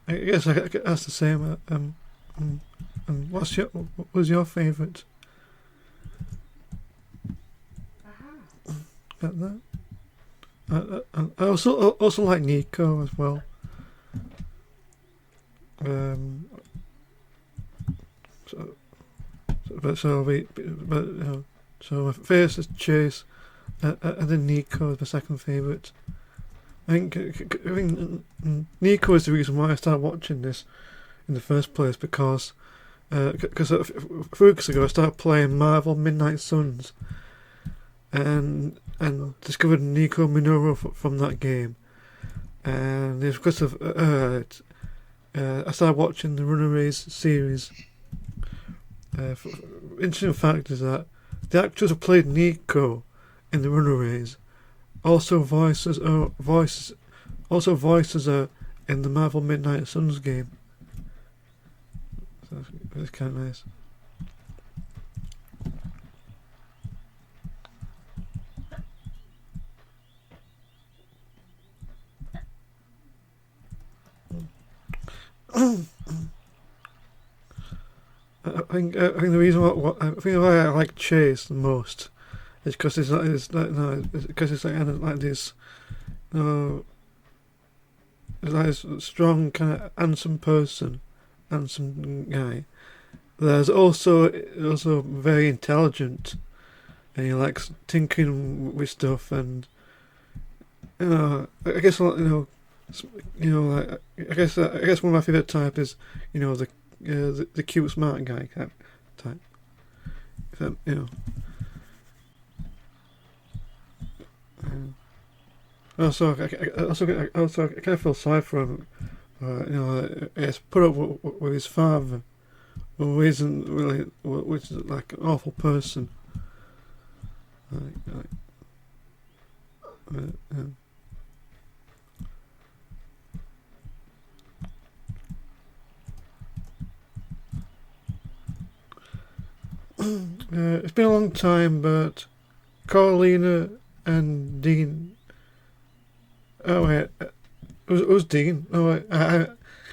I guess I could ask the same. And what was your favourite? Got that? I also like Nico as well. So my first is Chase, and then Nico is my second favourite. I think Nico is the reason why I started watching this in the first place, because a few weeks ago I started playing Marvel Midnight Suns and discovered Nico Minoru from that game, and it's because of I started watching the Runaways series. Interesting fact is that the actors who played Nico in the Runaways also voices in the Marvel Midnight Suns game. So that's kind of nice. I think the reason why I like Chase the most is because it's like this, it's like this strong kind of handsome guy. There's also very intelligent, and he likes tinkering with stuff, and I guess You know, like, I guess one of my favorite type is, you know, the cute smart guy kind of type. You know. Also, I kind of feel sorry for him. You know, he's put up with his father, who isn't really, which is like an awful person. Yeah. It's been a long time, but Carolina and Dean. Oh wait, it was Dean. Oh wait, I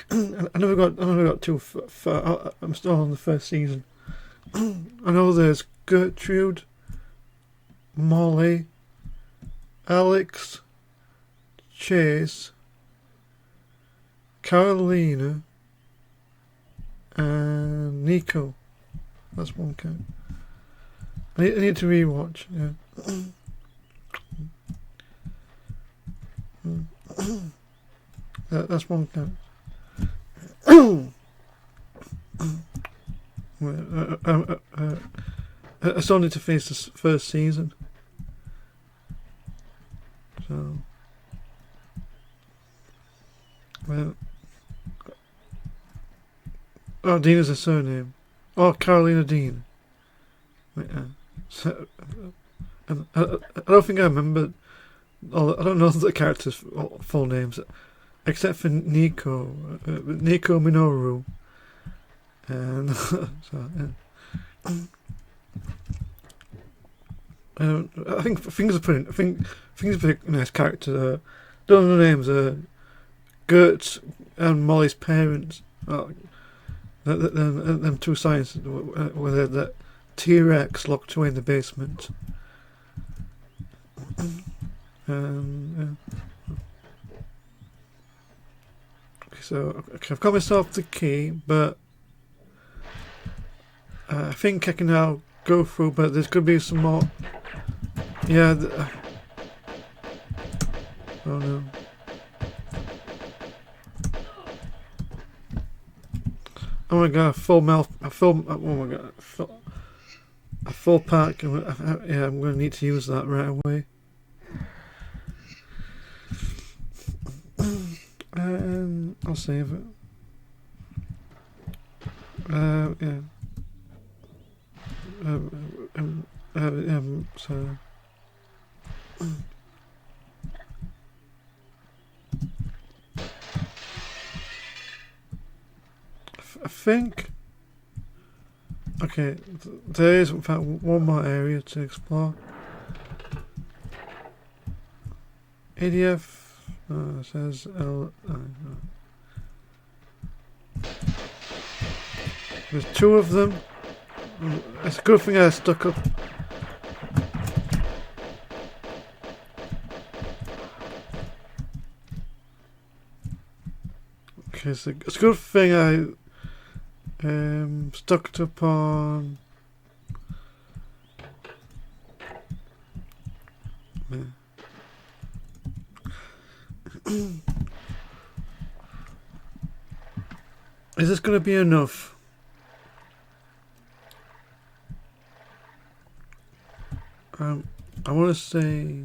never got too far. I'm still on the first season. I know there's Gertrude, Molly, Alex, Chase, Carolina, and Nico. That's one count. I need to rewatch. Yeah. That's one count. I still need to finish this first season. So, well, oh, Dean is a surname. Oh, Carolina Dean. So, I don't think I remember. I don't know the characters' full names, except for Nico Minoru, and so yeah. I think things are pretty nice characters. Don't know the names. Gert and Molly's parents. Them two science with that T-Rex locked away in the basement. Yeah. Okay, so I've got myself the key, but I think I can now go through. But there's could be some more. Yeah. Oh no. Oh my god! Oh my god! A full pack. Yeah, I'm going to need to use that right away. I'll save it. Yeah. So. I think. Okay, there is in fact one more area to explore. ADF says L. There's two of them. It's a good thing I stuck up. Okay, so it's a good thing I stuck up on. Is this going to be enough? I want to say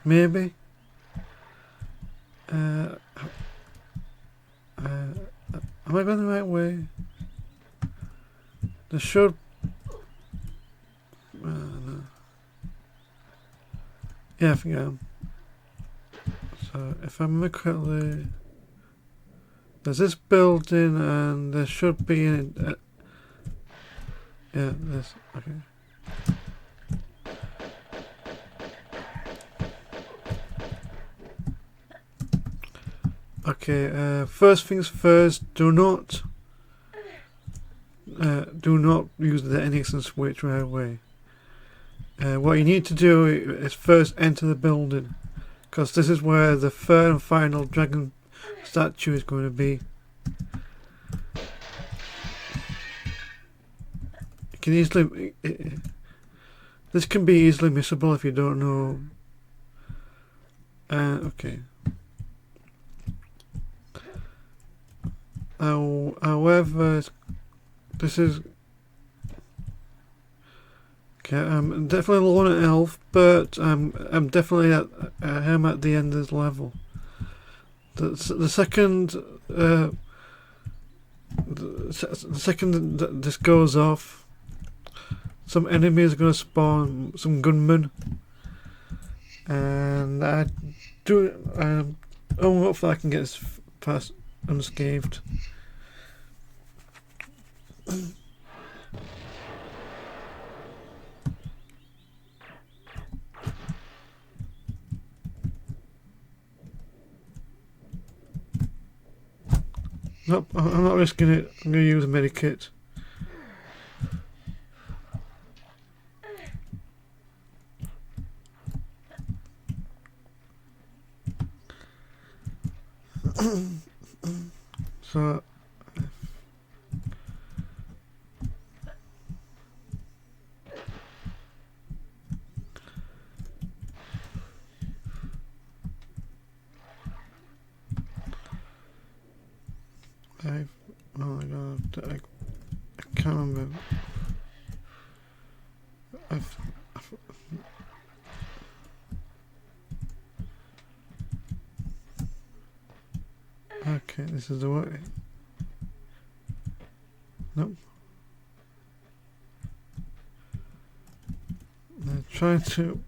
maybe am I going the right way? There should no. Yeah, I think I am. So if I remember correctly, there's this building and there should be yeah, this. Okay. Okay. First things first. Do not use the Nixon switch right away. What you need to do is first enter the building, because this is where the third and final dragon statue is going to be. You can easily This can be easily missable if you don't know. Okay. However, this is... Okay, I'm definitely low on health, but I'm definitely at the end of this level. The second the second that this goes off, some enemies are going to spawn, some gunmen, and I hopefully I can get this past unscathed. Nope, I'm not risking it. I'm going to use a medikit. So oh my god, I can't remember. Okay, this is the way. Nope. I'm trying to.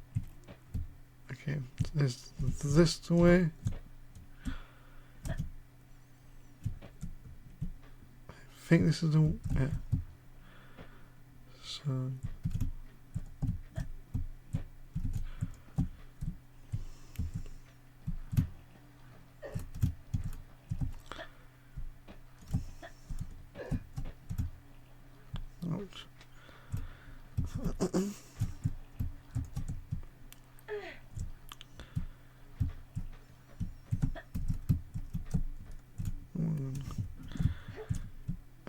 Okay, is this the way? I think this is the. Yeah. So.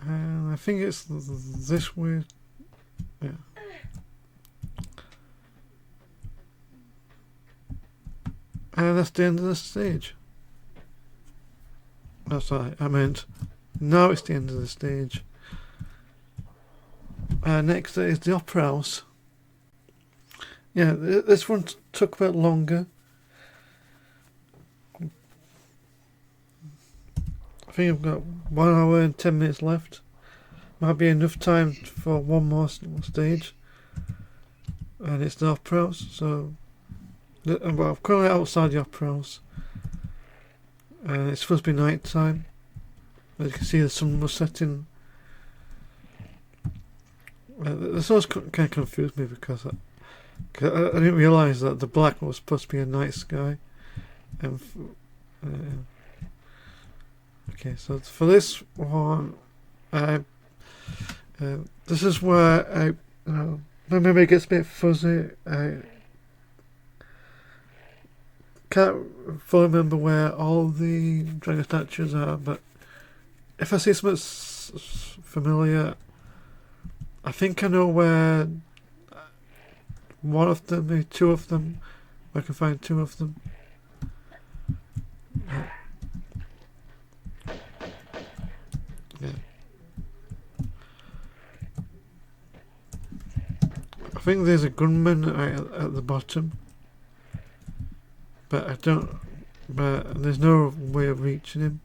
And I think it's this way. Yeah. And that's the end of the stage. Oh, sorry, I meant now it's the end of the stage. Next is the Opera House. Yeah, this one took a bit longer. I think I've got 1 hour and 10 minutes left. Might be enough time for one more stage. And it's the Opera House, so... Well, I'm currently outside the Opera House. And it's supposed to be night time. As you can see, the sun was setting. This always kind of confused me because I didn't realise that the black was supposed to be a night sky. And okay, so for this one, this is where maybe it gets a bit fuzzy. I can't fully remember where all the dragon statues are, but if I see something familiar, I think I know where one of them, maybe two of them, I can find two of them. Yeah. I think there's a gunman at the bottom, but but there's no way of reaching him.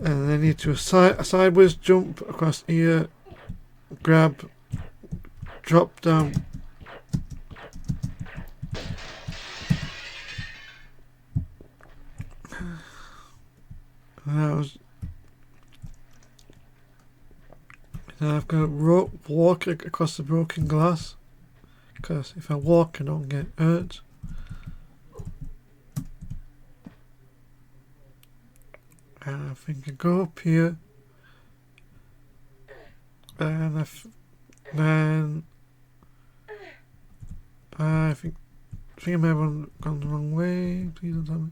And then you need to a sideways jump across here, grab, drop down. And I've got to walk across the broken glass, because if I walk I don't get hurt. And I think I go up here, and then I think I may have gone the wrong way. Please don't tell me.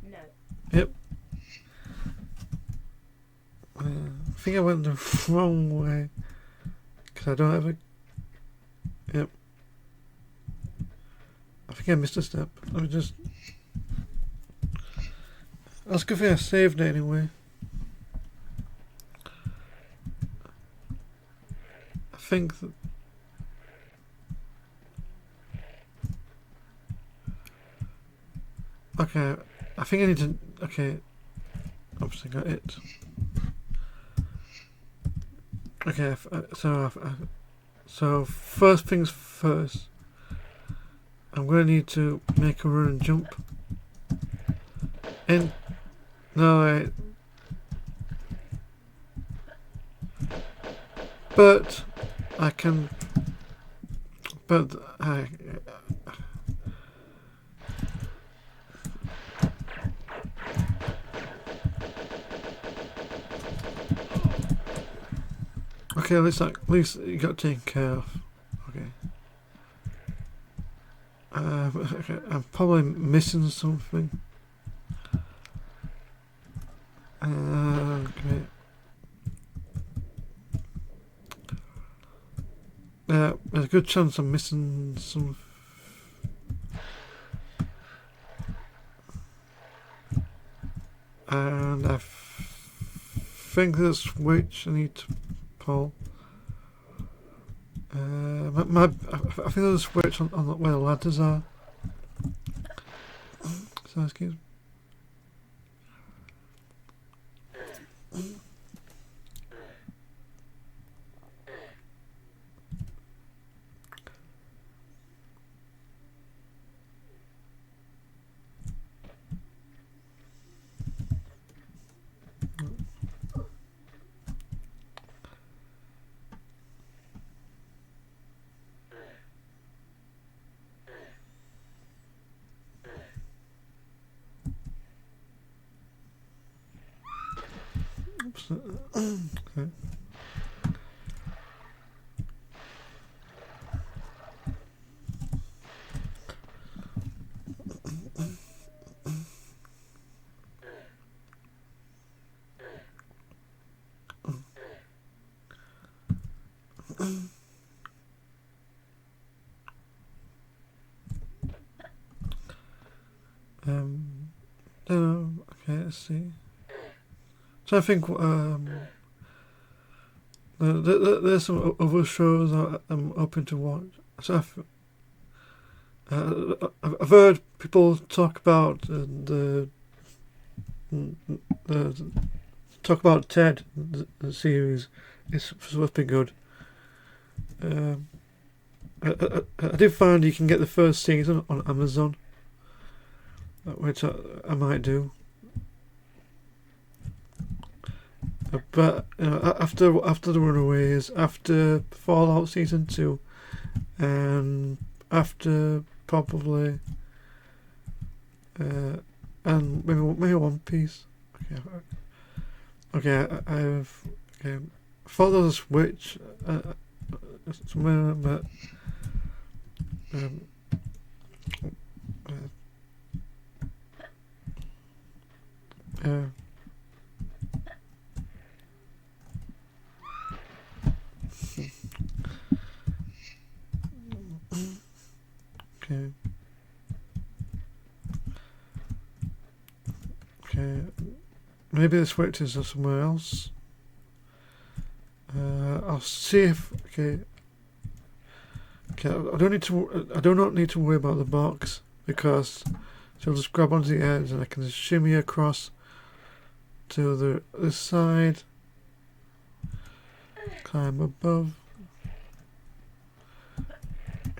No. Yep. I think I went the wrong way because I don't have a think I missed a step. Let me just. That's a good thing I saved it anyway. I think that. Okay, I think I need to. Okay, obviously got it. Okay, so first things first. I'm going to need to make a run and jump. In. No, wait. But I can. But I. Okay, at least you got taken care of. Okay. Okay, I'm probably missing something. Okay. There's a good chance I'm missing some. And I think there's a switch I need to pull. I think there's a switch on where the ladders are. So excuse me. Oops. Okay. Okay, let's see. So I think there's some other shows I'm open to watch. So I've heard people talk about talk about Ted, the series. It's supposed to be good. I did find you can get the first season on Amazon, which I might do. But after the Runaways, after Fallout Season 2, and after probably and maybe One Piece. Okay, I've thought there was a Switch somewhere, but okay, maybe the Switch is somewhere else. I'll see if okay. I do not need to worry about the box because she'll just grab onto the edge and I can just shimmy across to this side, climb above.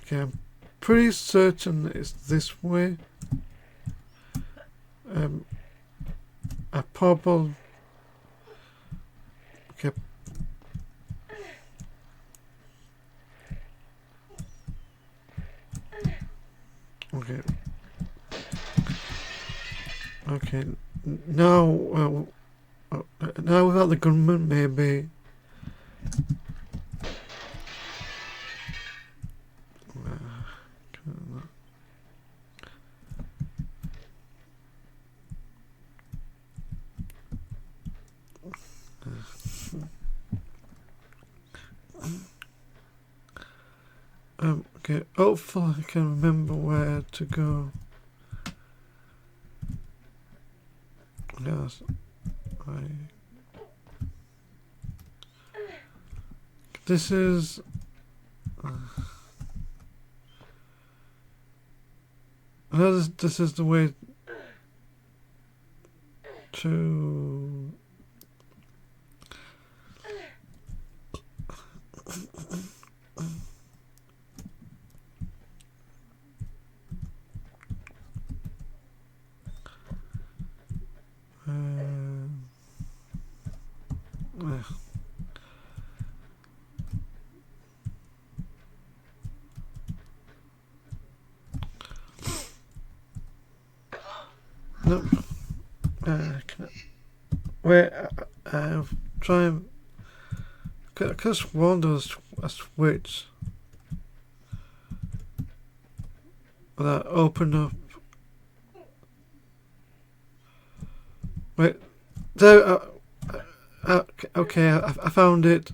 Okay, I'm pretty certain it's this way. I probably okay. Okay. Okay. Now, now without the gunman, maybe. Okay. Okay, hopefully I can remember where to go. Yes, this is... I know this is the way to... no. Wait, I've tried... I could have sworn there was a switch that opened up. Wait, there. Okay, I found it.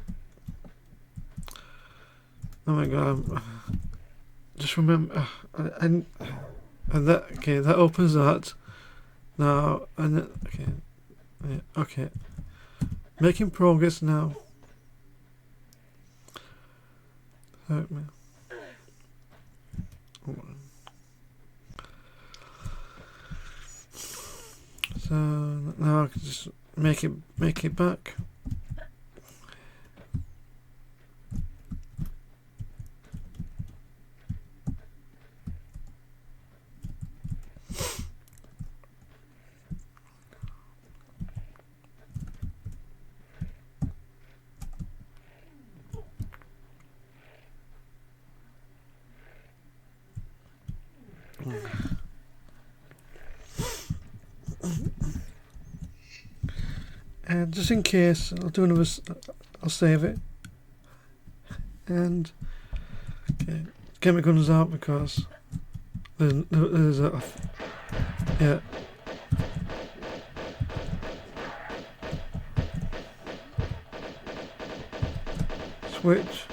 Oh my god! Just remember, and that okay. That opens that now, and then, okay, yeah, okay. Making progress now. Hurt me. So now I can just make it back. And just in case, I'll do another. I'll save it. And okay, get my guns out because there's a yeah. Switch.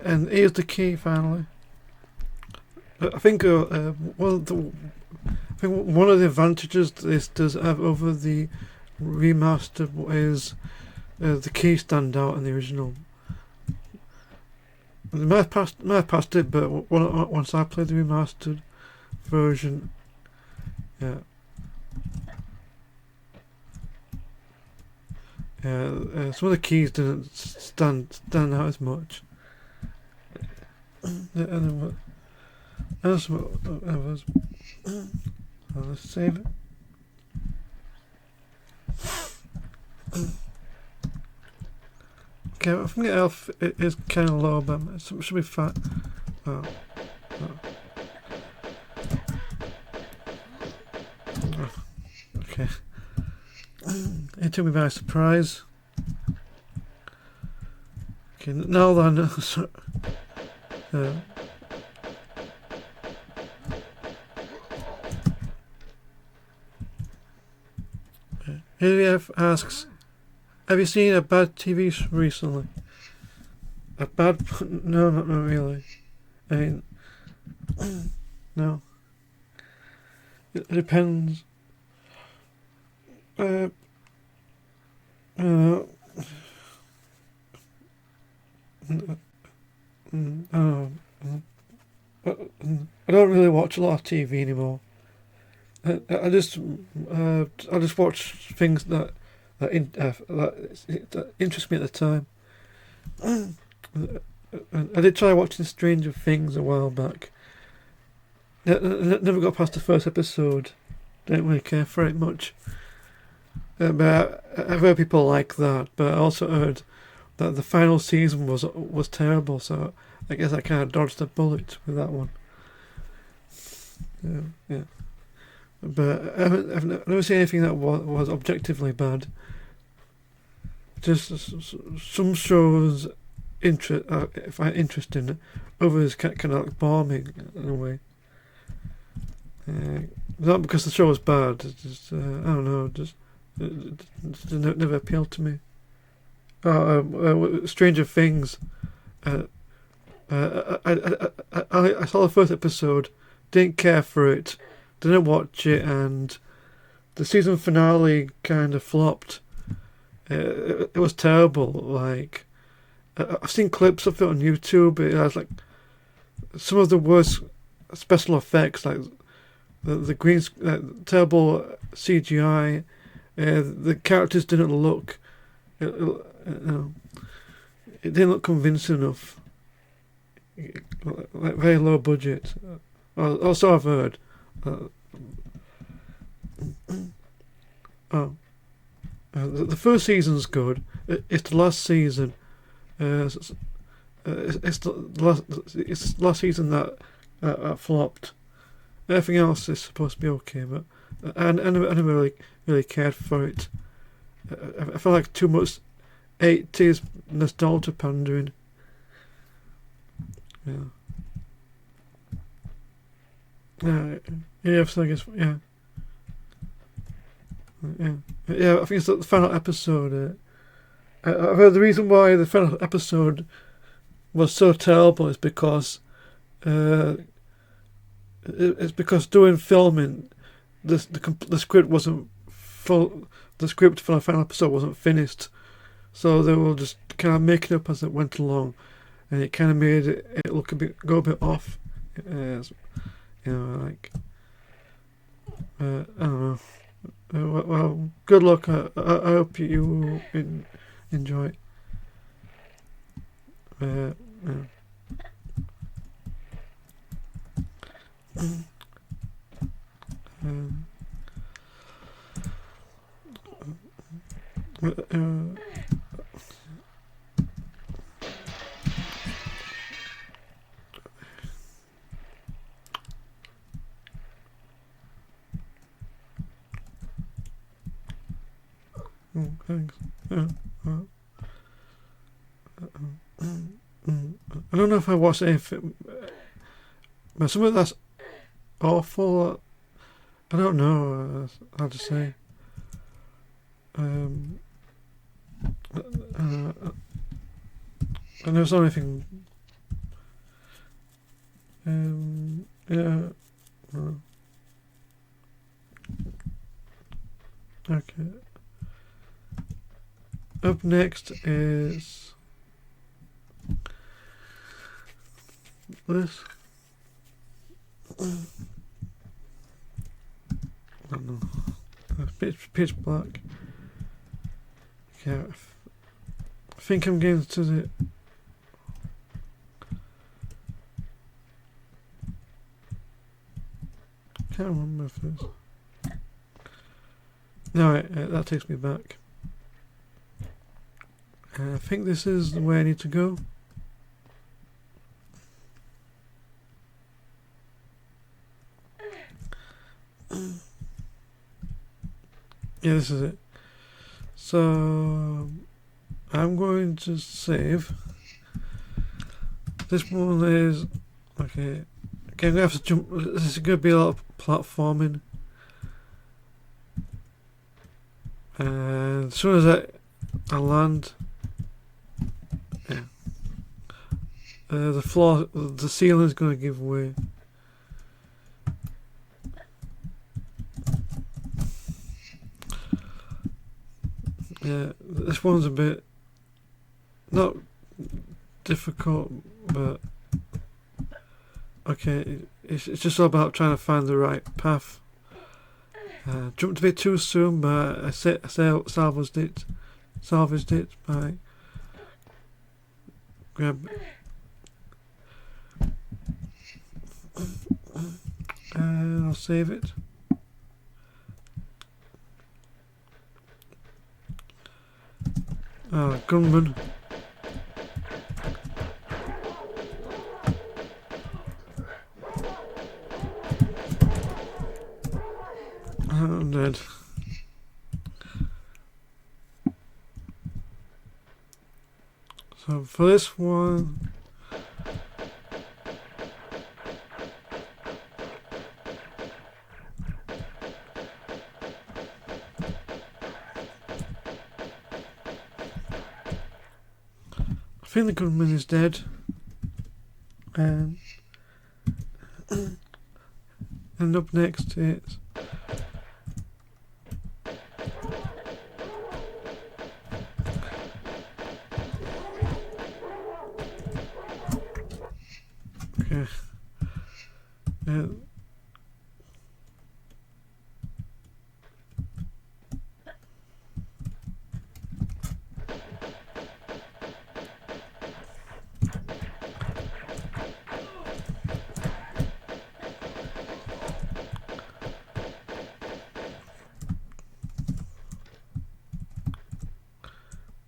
And here's the key finally. I think one of the advantages this does have over the remastered is the key stand out in the original. I might have passed it, but once I played the remastered version, yeah. Yeah, some of the keys didn't stand out as much. And then what? Let's save it. Okay, I think the health is kind of low, but it should be fine. Oh. Okay. It took me by surprise. Okay, now that I know. Here asks, have you seen a bad TV show recently? A bad? No, not really. I mean, no. It depends. I don't really watch a lot of TV anymore. I just watch things that interest me at the time. I did try watching Stranger Things a while back. Never got past the first episode. Don't really care for it much. But I've heard people like that. But I also heard that the final season was terrible. So I guess I kind of dodged a bullet with that one. Yeah. But I've never seen anything that was objectively bad. Just some shows find interesting, others kind of like boring in a way. Not because the show was bad, it's just I don't know, just never appealed to me. Stranger Things. I saw the first episode, didn't care for it, didn't watch it, and the season finale kind of flopped. It was terrible. Like, I've seen clips of it on YouTube. It has like some of the worst special effects, like the green, terrible CGI. The characters didn't look. It didn't look convincing enough. Like very low budget. Also, I've heard. The first season's good. It's the last season. It's the last season that flopped. Everything else is supposed to be okay, but I never really cared for it. I felt like too much 80s nostalgia pandering. Yeah. Yeah, so I guess, yeah. Yeah, I think it's the final episode. I've heard the reason why the final episode was so terrible is because it's because during filming, the script wasn't full. The script for the final episode wasn't finished, so they were just kind of making up as it went along, and it kind of made it look go a bit off. You know, like I don't know. Well, good luck. I hope you enjoy it. Yeah. Thanks. I don't know if I watched anything, but some of that's awful. I don't know how to say. I never saw anything. Yeah. Okay. Up next is this. I don't know. Pitch black. Yeah, I think I'm getting to the. Can't remember if this. No, that takes me back. I think this is the way I need to go. Yeah, this is it. So I'm going to save. This one is okay. Okay, I'm gonna have to jump. This is gonna be a lot of platforming. And as soon as I land, yeah, the ceiling is gonna give way. Yeah, this one's a bit not difficult, but okay, it's just all about trying to find the right path. Jumped a bit too soon, but I salvaged it by grab. And I'll save it. Gunman. I'm dead. So for this one, think the gunman is dead. And up next it's okay.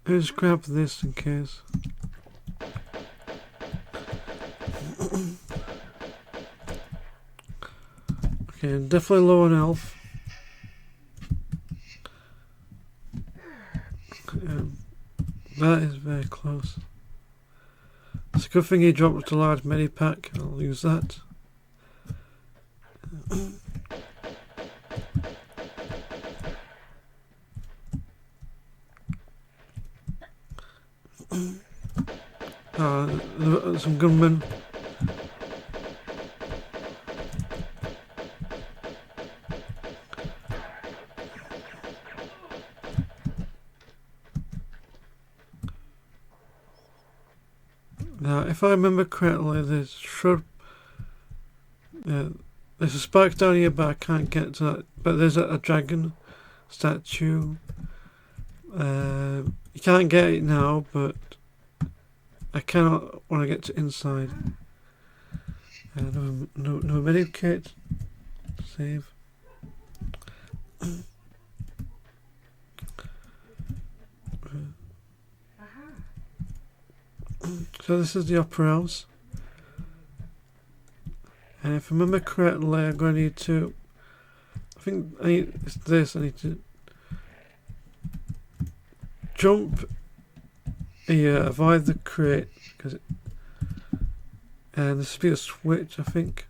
Let's grab this in case. Okay, definitely low on health. That is very close. It's a good thing he dropped a large medipack. I'll use that. Some gunmen. Now, if I remember correctly, there's a spike down here, but I can't get to that. But there's a dragon statue. You can't get it now, but I cannot want to get to inside. No medikit. Save. So this is the opera house. And if I remember correctly, I'm going to need to... it's this. I need to jump here, avoid the crate, because and there should be a switch, I think.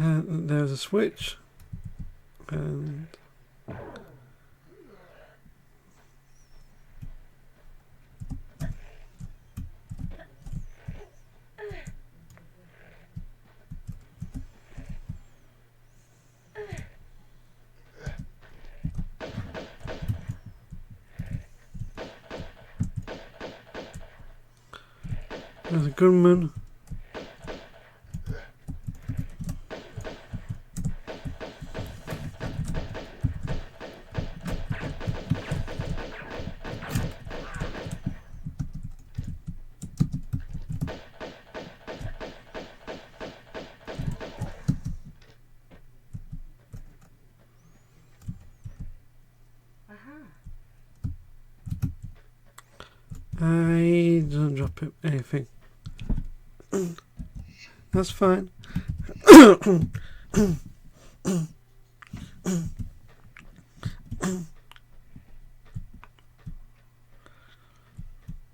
And there's a switch, and there's a gunman. I don't drop it anything. That's fine.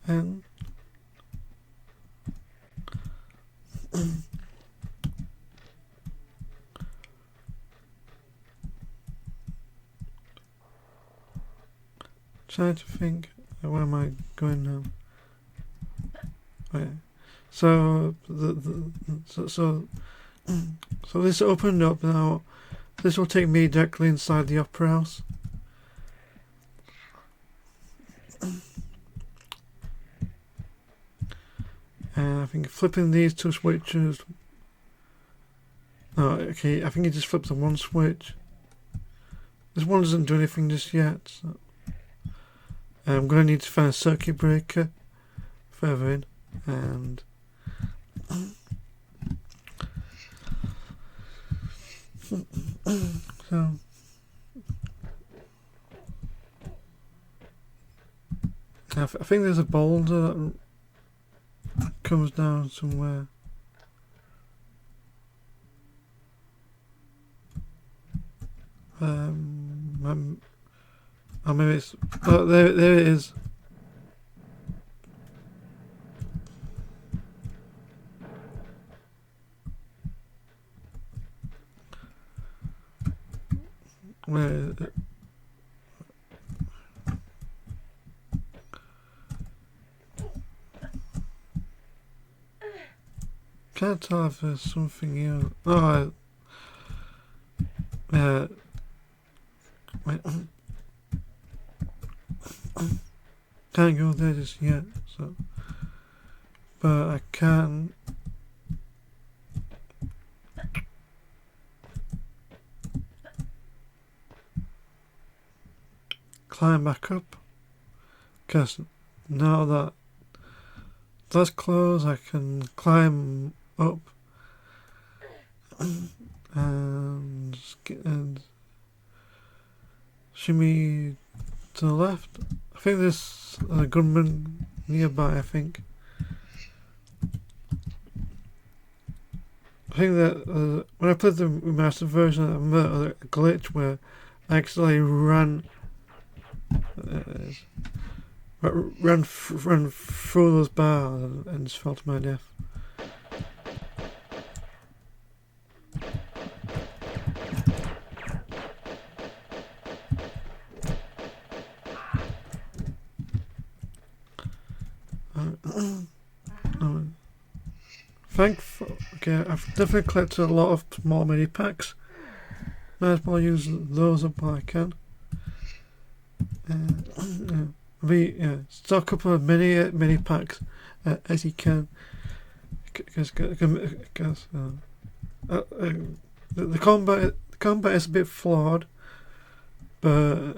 And trying to think, where am I going now? Okay. So so this opened up now. This will take me directly inside the opera house. And I think flipping these two switches. Oh, okay. I think he just flipped the one switch. This one doesn't do anything just yet. So. I'm going to need to find a circuit breaker further in, and so I think there's a boulder that comes down somewhere. Oh, maybe it's... Oh, there it is. Where is it? Can't tell if there's something here. Oh, wait. Can't go there just yet, so. But I can. Climb back up. Because now that that's closed, I can climb up and shimmy to the left. I think there's a gunman nearby, I think. I think that when I played the remastered version, I met a glitch where I actually ran through those bars and just fell to my death. Okay, I've definitely collected a lot of small mini packs. Might as well use those up while I can. Stock up on mini packs as you can, because the combat is a bit flawed, but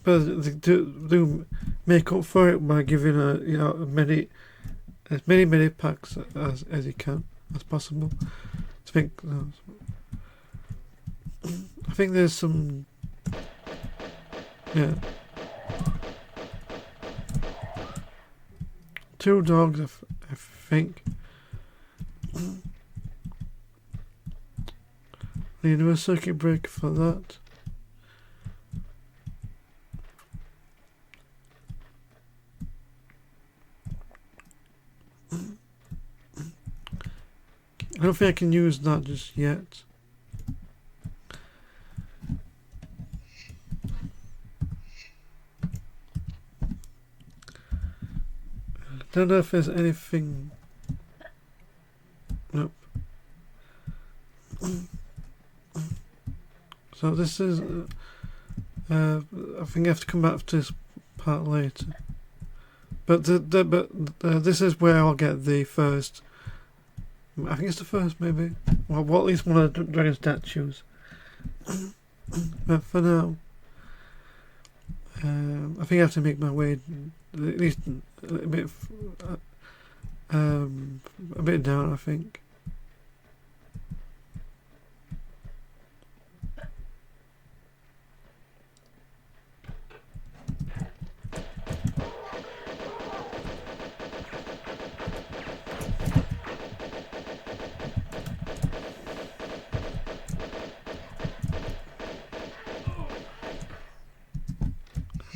they do make up for it by giving as many packs as you can as possible. I think there's some. Yeah. 2 dogs, I think. Need a circuit breaker for that. I don't think I can use that just yet. Don't know if there's anything. Nope. So this is. I think I have to come back to this part later. But this is where I'll get the first. I think it's the first, maybe. Well, at least one of the dragon statues. But for now, I think I have to make my way at least a bit down, I think.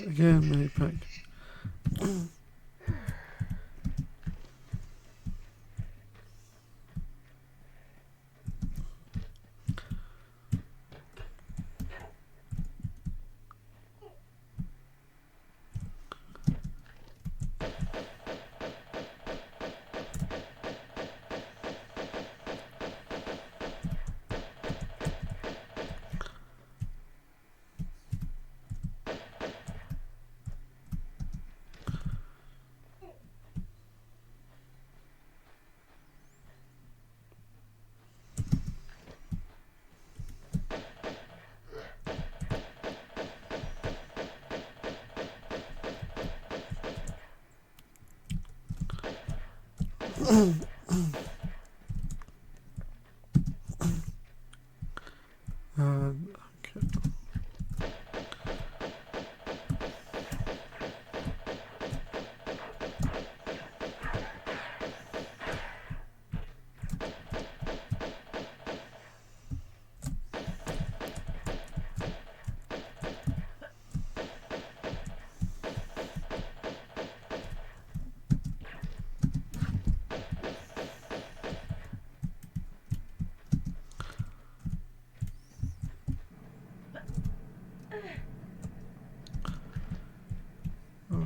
Again, mini pack. Okay.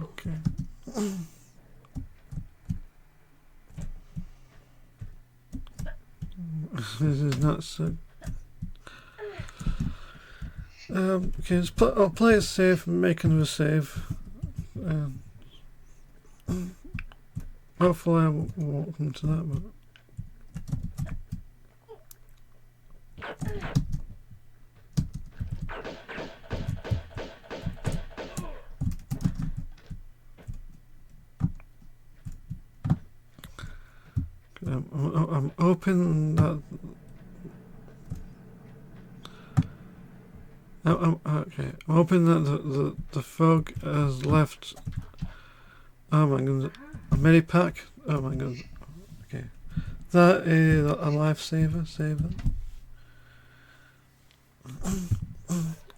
Okay. This is not so. Okay, I'll play it safe and make another save. Hopefully I won't come to that, but. I'm hoping that. Okay. I'm hoping that the fog has left. Oh my god, a medipack. Oh my god. Okay, that is a lifesaver. Save it.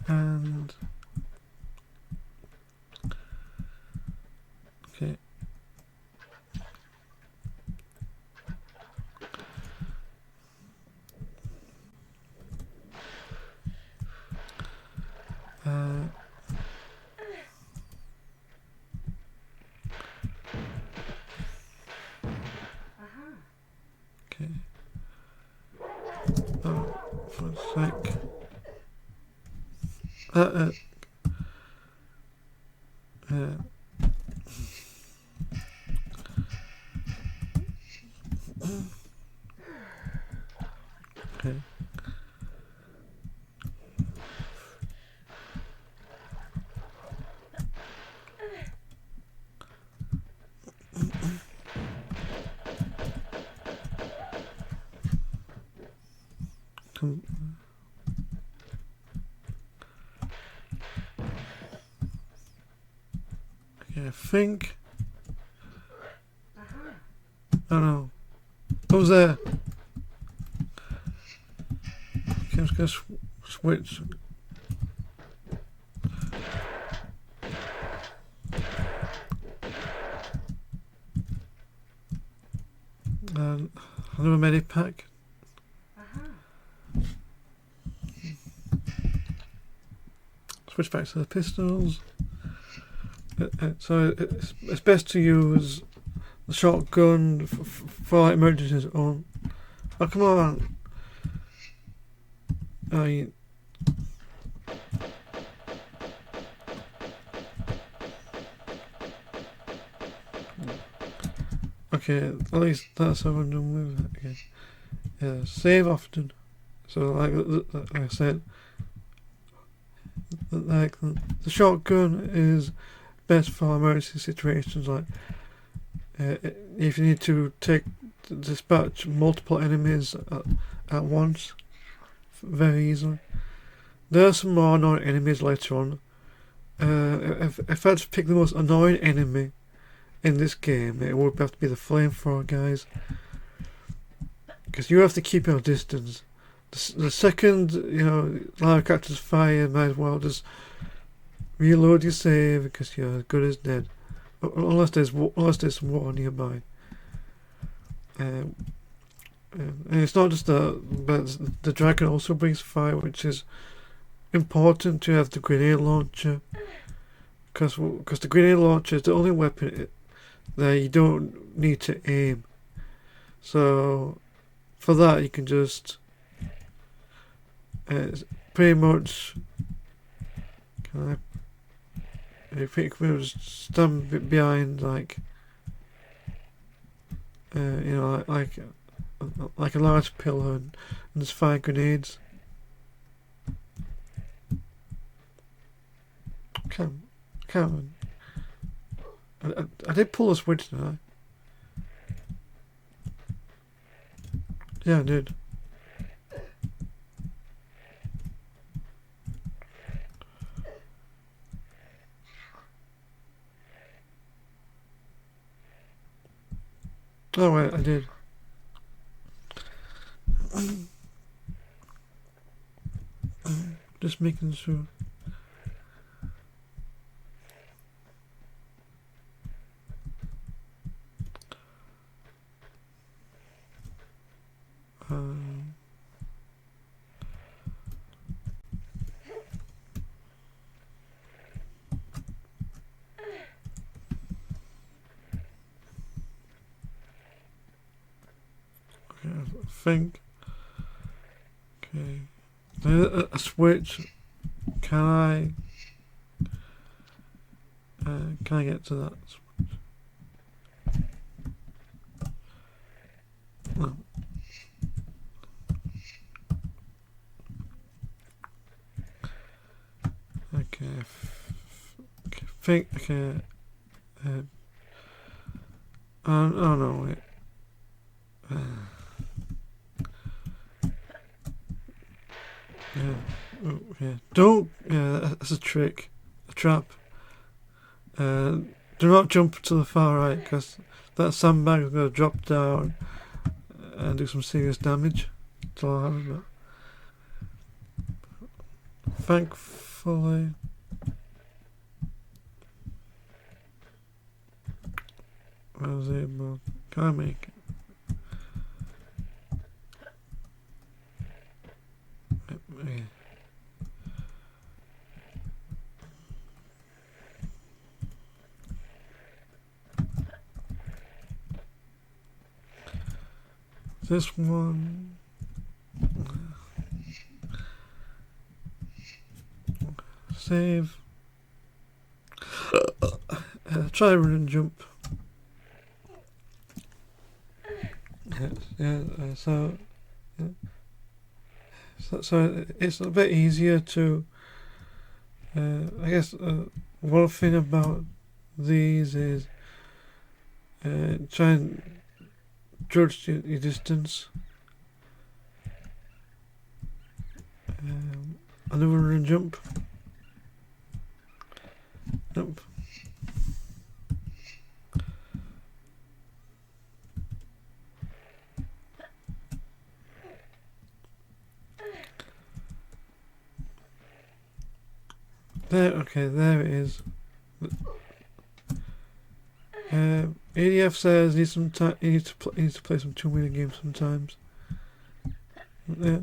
And okay. Okay. Oh, for a sec. Okay. Come. Okay, I think. Oh no. Who's there? Okay, I'm just gonna switch. Another medipack. Switch back to the pistols. So it's best to use the shotgun for like emergencies. Oh come on! Okay, at least that's how I'm done with it. Okay. Yeah, save often. So like I said, like the shotgun is best for emergency situations. Like if you need to dispatch multiple enemies at once, very easily. There are some more annoying enemies later on. If I had to pick the most annoying enemy in this game, it would have to be the flamethrower guys, because you have to keep your distance. The second live characters fire, you might as well just reload your save because you're as good as dead, unless there's some water nearby. And it's not just that, but the dragon also brings fire, which is important to have the grenade launcher, because the grenade launcher is the only weapon that you don't need to aim. So for that you can just pretty much stand behind like like a large pillar and just fire grenades. Come on. I did pull a switch, didn't I? Yeah, I did. Oh wait, I did. Just making sure. think. Okay. There's a switch. Can I get to that switch? No. Okay. Okay. Oh no, wait. Yeah. Oh, yeah. Don't. Yeah, that's a trick. A trap. Do not jump to the far right, because that sandbag is going to drop down and do some serious damage. That's all I have about. Thankfully. I was able. Can I make it? Yeah. This one. Save. Try run and jump. Yeah. So it's a bit easier to. I guess one thing about these is try and judge your distance. Another run and jump. Nope. There, okay, there it is. ADF says he needs to play some 2-minute games sometimes. Yeah.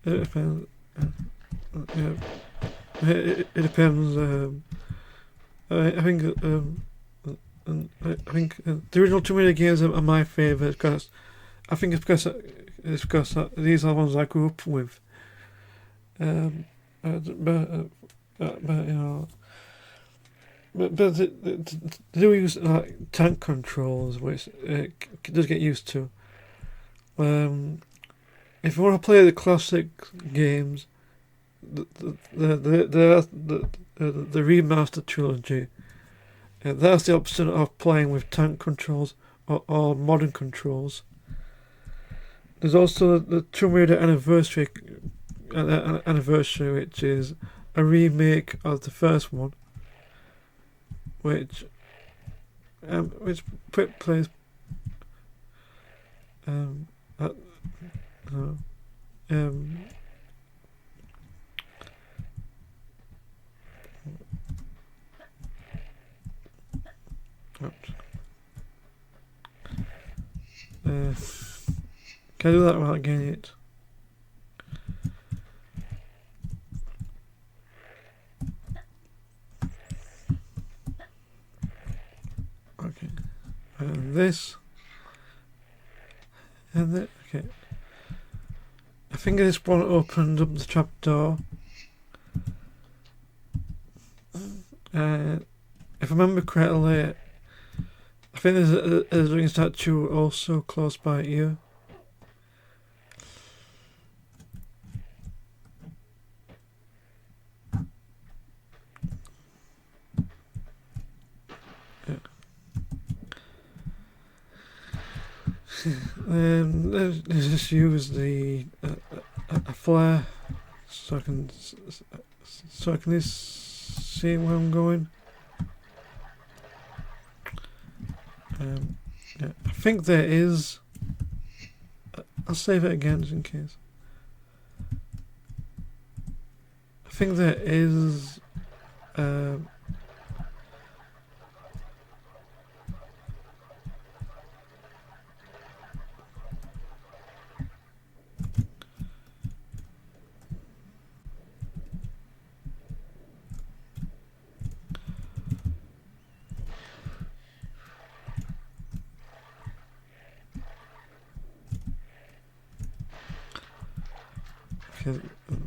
It depends. Yeah. It depends. I think. I think the original 2-minute games are my favourite because I think it's because these are ones I grew up with. But you know, but they do use like tank controls, which it does get used to. If you want to play the classic games, the remastered trilogy, that's the option of playing with tank controls or modern controls. There's also the Tomb Raider anniversary, which is a remake of the first one, which plays can I do that without getting it? Okay. This. And that. Okay. I think this one opened up the trapdoor. If I remember correctly, I think there's a ring statue also close by here. Let's just use the a flare so I can see where I'm going. Yeah, I think there is. I'll save it again just in case. I think there is. Okay,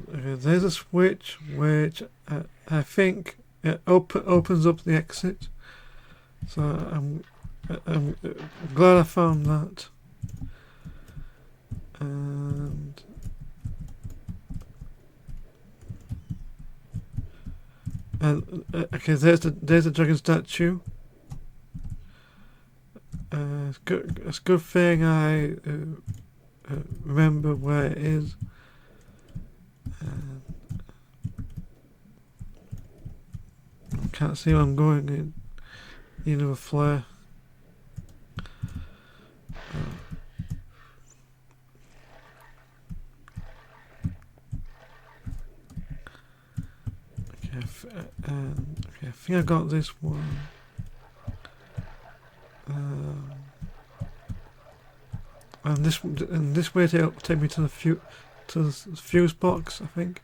there's a switch which I think it opens up the exit. So I'm glad I found that. And okay, there's the dragon statue. It's a good thing I remember where it is. Can't see where I'm going in. Need a flare. Okay, okay, I think I got this one. And this way to take me to the fuse box, I think.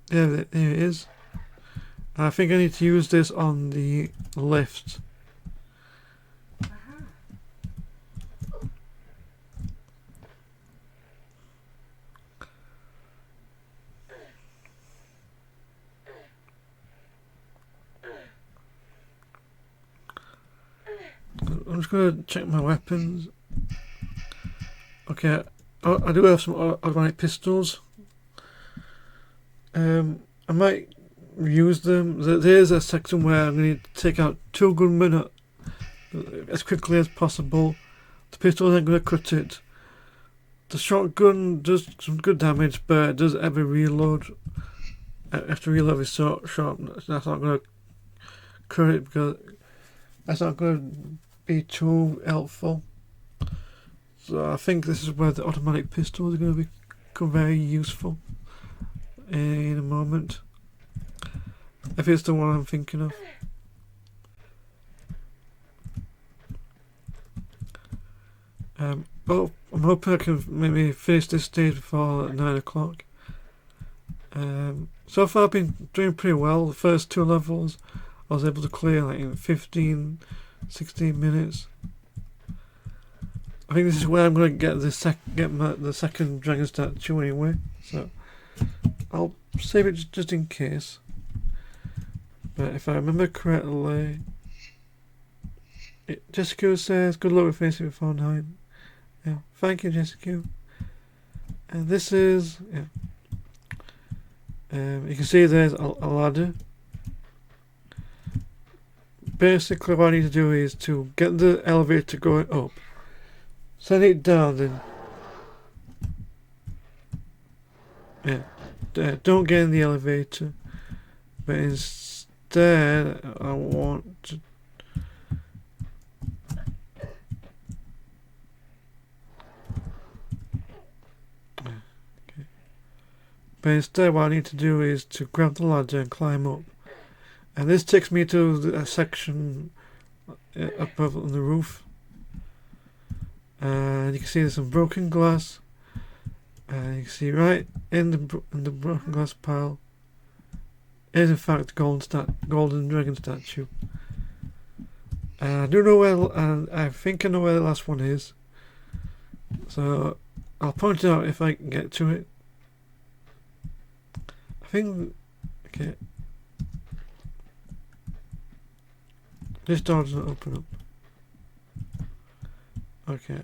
Yeah, there it is. I think I need to use this on the lift. I'm just going to check my weapons. Okay, I do have some automatic pistols. I might use them. There's a section where I'm going to take out 2 gunmen as quickly as possible. The pistol isn't going to cut it. The shotgun does some good damage, but it does have a reload. After reload is so short, that's not going to cut it because that's not going to be too helpful. So I think this is where the automatic pistols are going to become very useful in a moment. If it's the one I'm thinking of. Well, I'm hoping I can maybe finish this stage before 9 o'clock. So far I've been doing pretty well. The first 2 levels I was able to clear like in 15, 16 minutes. I think this is where I'm going to get the second dragon statue anyway. So I'll save it just in case. But if I remember correctly, Jessica says, "Good luck with finishing before 9." Yeah, thank you, Jessica. And this is, yeah. You can see there's a ladder. Basically, what I need to do is to get the elevator going up, send it down, then. Yeah, don't get in the elevator, but instead I want to. But instead what I need to do is to grab the ladder and climb up. And this takes me to the section above on the roof. And you can see there's some broken glass. And you can see right in the broken glass pile is in fact the golden dragon statue. And I do know where, and I think I know where the last one is. So I'll point it out if I can get to it. I think, okay. This door doesn't open up. Okay.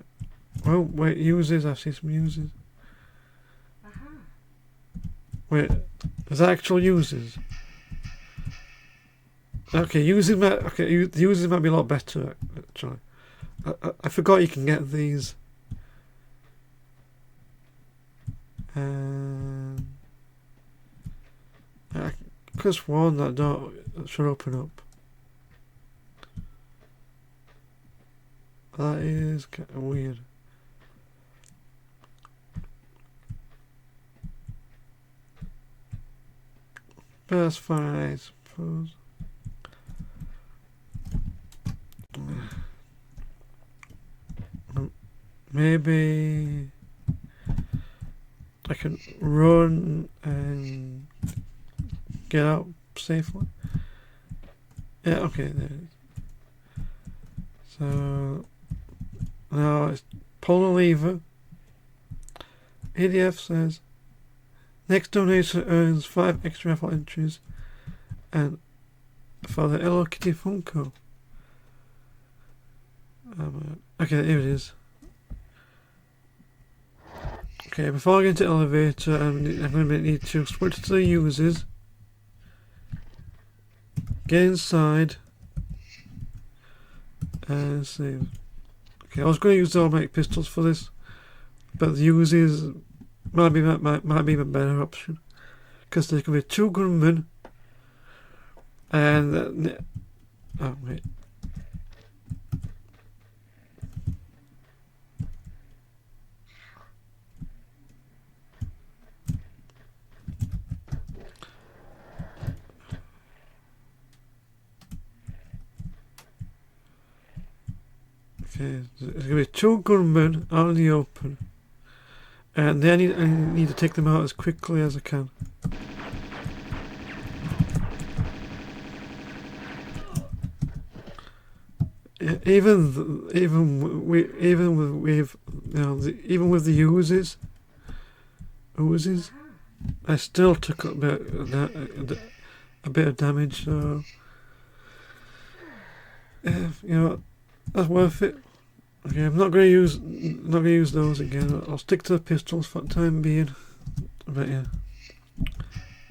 Well, wait, uses, I see some uses. Wait, is that actual uses? Okay, the uses might be a lot better, actually. I forgot you can get these. I could have sworn that door should open up. That is kind of weird. But that's fine, I suppose. Maybe I can run and get out safely. Yeah, okay, there it is. So now it's pull the lever. ADF says next donation earns 5 extra raffle entries and for the Hello Kitty Funko. Okay, here it is. Okay, before I get into the elevator, I'm going to need to switch to the users. Get inside. And save. Okay, I was going to use the automatic pistols for this, but the users might be a better option. Because there can be 2 gunmen. And... oh, wait. Okay, there's going to be 2 gunmen out in the open. And I need to take them out as quickly as I can. Even with the Uzis, I still took a bit of damage. So that's worth it. Okay, I'm not going to use those again. I'll stick to the pistols for the time being. But yeah,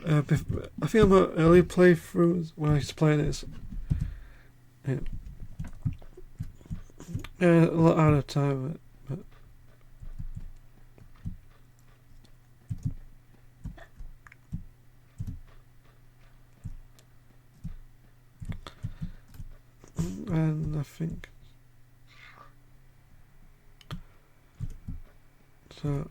I think I'm at early playthroughs when I used to play this. Yeah. A lot out of time, but and I think so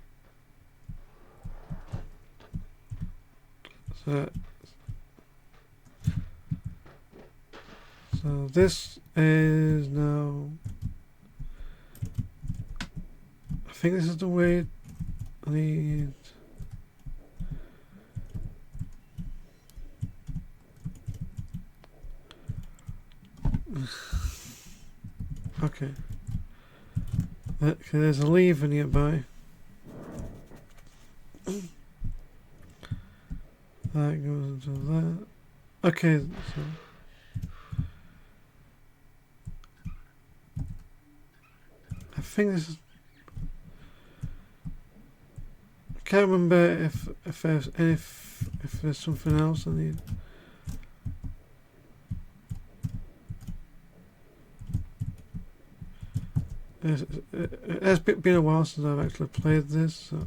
this is now, I think this is the way I need. Okay. Okay, there's a lever nearby. That goes into that. Okay, so I think this is. I can't remember if there's something else I need. It has been a while since I've actually played this, so.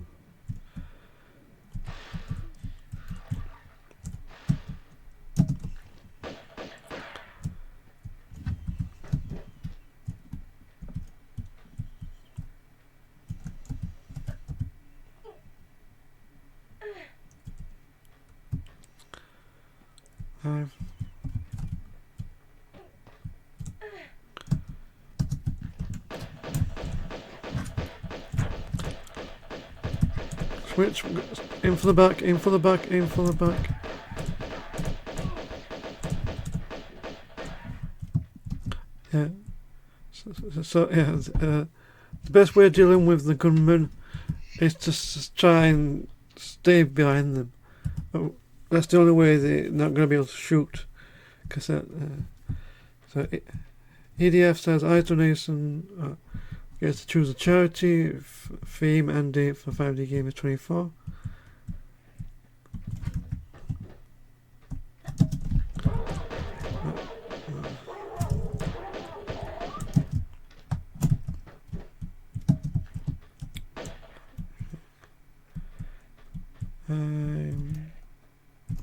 Switch, aim for the back, aim for the back, aim for the back. Yeah. So yeah, the best way of dealing with the gunmen is to try and stay behind them. That's the only way they're not going to be able to shoot. Because EDF says I donation gets to choose a charity, theme and date for 5DGamers24.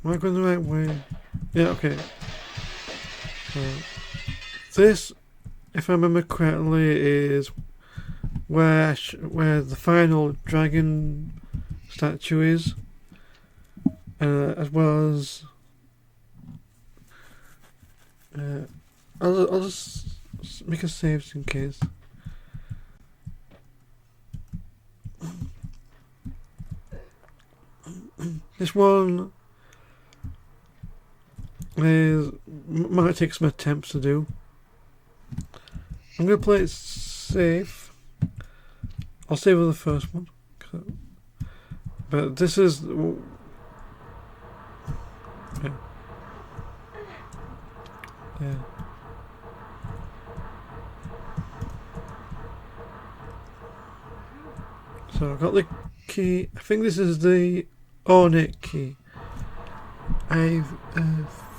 Am I going the right way? Yeah, okay. This, if I remember correctly, is where the final dragon statue is, as well as I'll just make a save in case. This one might take some attempts to do. I'm gonna play it safe. I'll save with the first one, but this is yeah. So I've got the key. I think this is the ornate key. I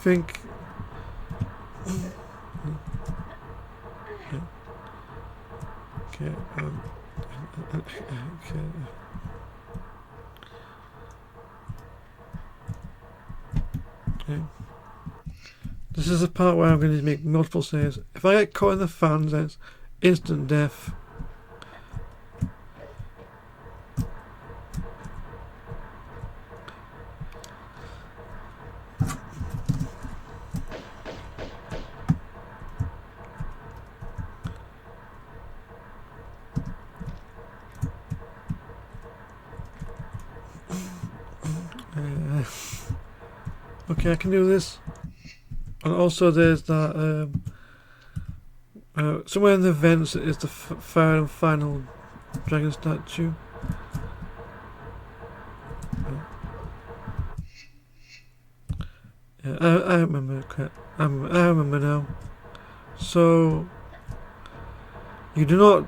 think. Okay. Okay. Okay. This is the part where I'm going to make multiple saves. If I get caught in the fans, then it's instant death. Okay, I can do this. And also there's that somewhere in the vents is the third and final dragon statue. Yeah, I remember. I remember now. So you do not.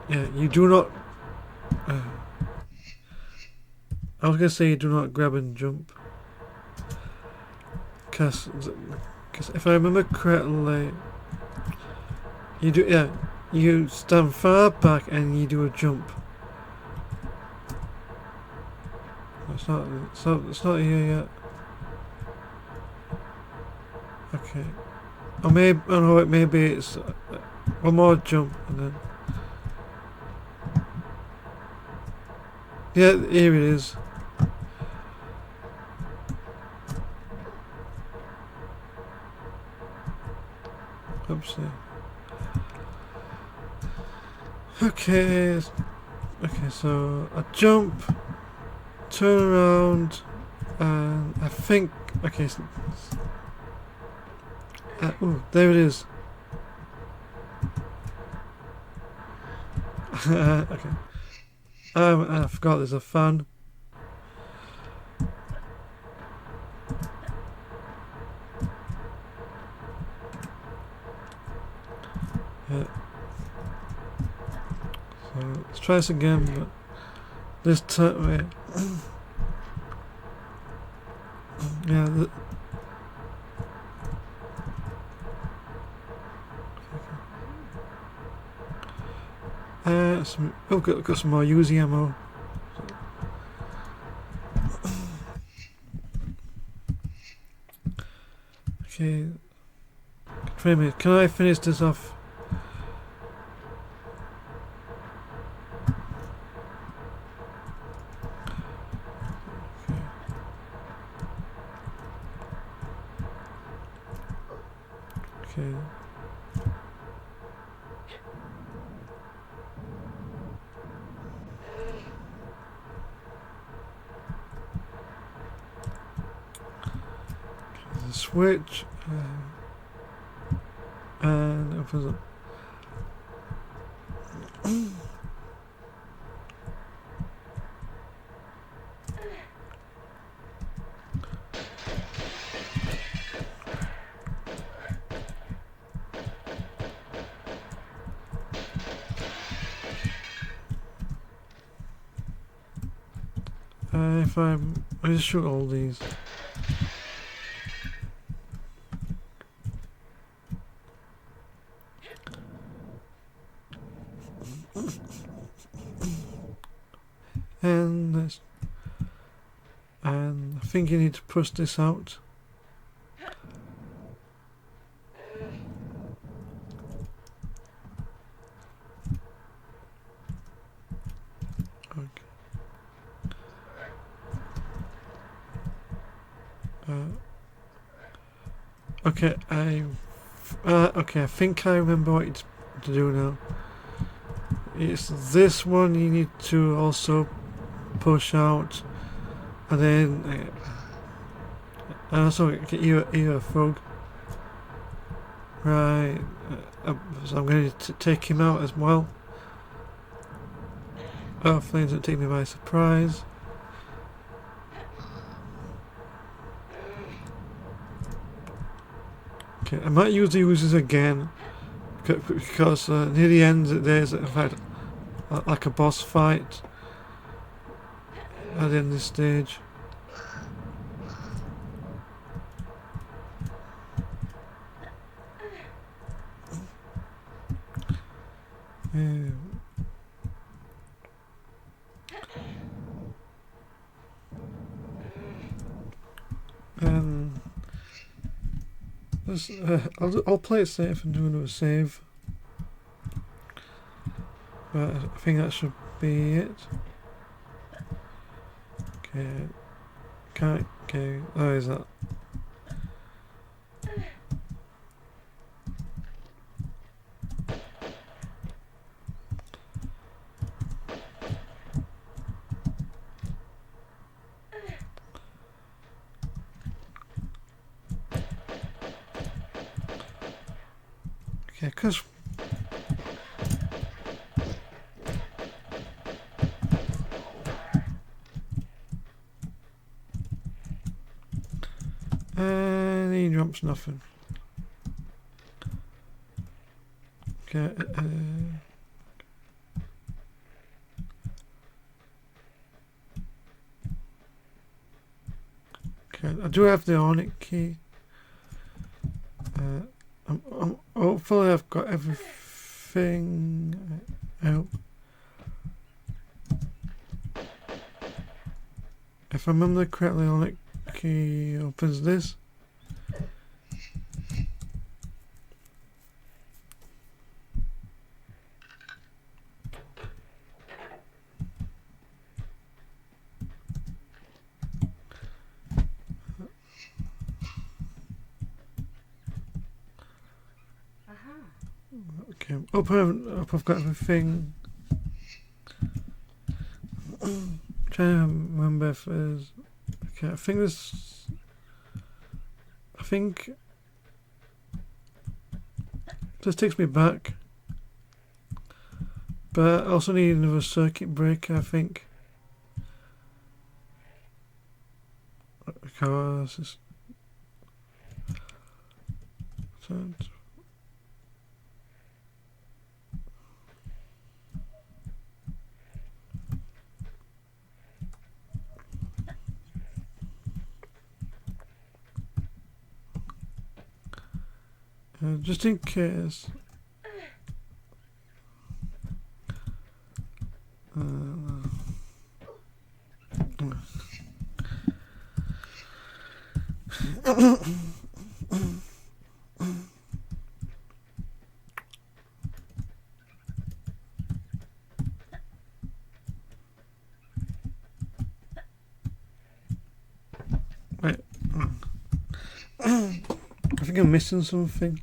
Yeah, you do not. I was gonna say you do not grab and jump. Because if I remember correctly, you do, yeah, you stand far back and you do a jump. It's not here yet. Okay. Or maybe, oh no, maybe it's one more jump and then. Yeah, here it is. Oopsie. Okay, so I jump, turn around, and I think, okay, ooh, there it is. Okay. I forgot there's a fan. Yeah. So let's try this again, but this time, wait. Yeah. Got some more Uzi ammo. Okay. Wait a minute, can I finish this off? Okay. The switch and it opens up. If I just shoot all these. And I think you need to push this out. Okay, okay, I think I remember what to do now. It's this one you need to also push out, and then And also get you a frog. Right. So I'm going to take him out as well. Hopefully it doesn't take me by surprise. Okay, I might use the users again because near the end there's in fact like a boss fight at the end of this stage. Yeah. I'll play it safe and do another save. But I think that should be it. Okay. Can't go. Oh, is that? Okay, because and he drops nothing. Okay. Okay, I do have the Onyx key. Hopefully I've got everything out. If I remember correctly, Onyx key opens this. Okay, hope I've got everything. Trying to remember if there's. Okay, I think this. I think this takes me back, but I also need another circuit breaker. I think because it's. Just in case. Wait. I think I'm missing something.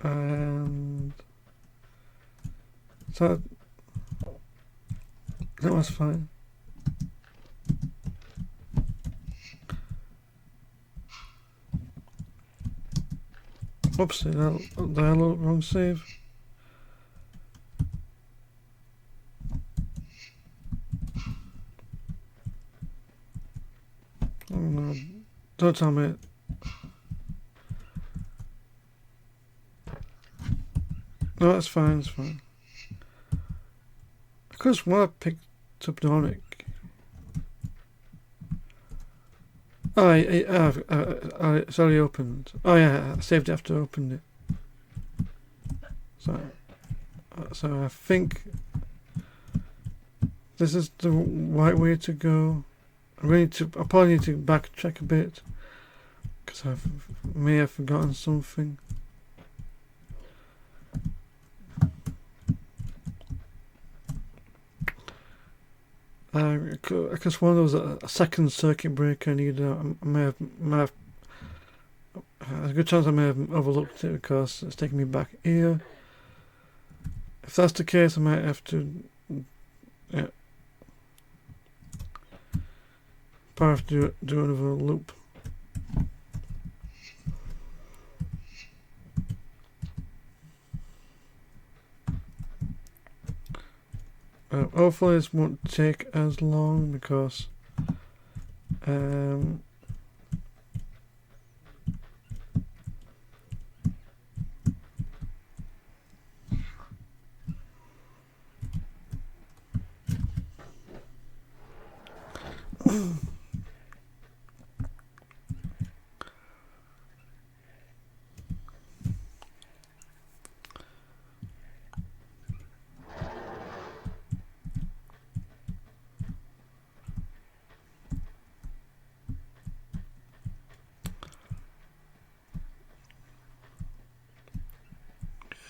And so that was fine. Oopsie, that wrong save. Oh no, don't tell me it. No, that's fine, it's fine. Of course, when I picked up the Onyx. Oh, it's already opened. Oh yeah, I saved it after I opened it. So I think this is the right way to go. I probably need to backtrack a bit because I may have forgotten something. Because one of those a second circuit breaker I needed. I may have there's a good chance I may have overlooked it because it's taking me back here. If that's the case, I might have to. Yeah. probably have to do another loop. Hopefully this won't take as long because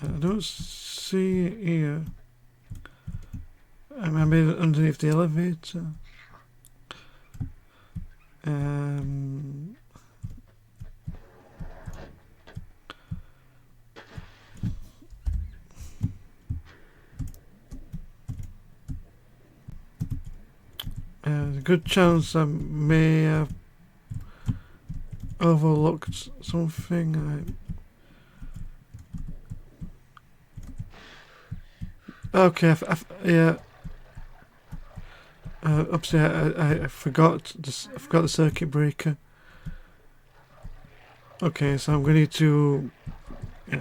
I don't see it here. Maybe underneath the elevator. There's a good chance I may have overlooked something. Okay, yeah. Upstairs, I forgot the circuit breaker. Okay, so I'm going to need to. Yeah.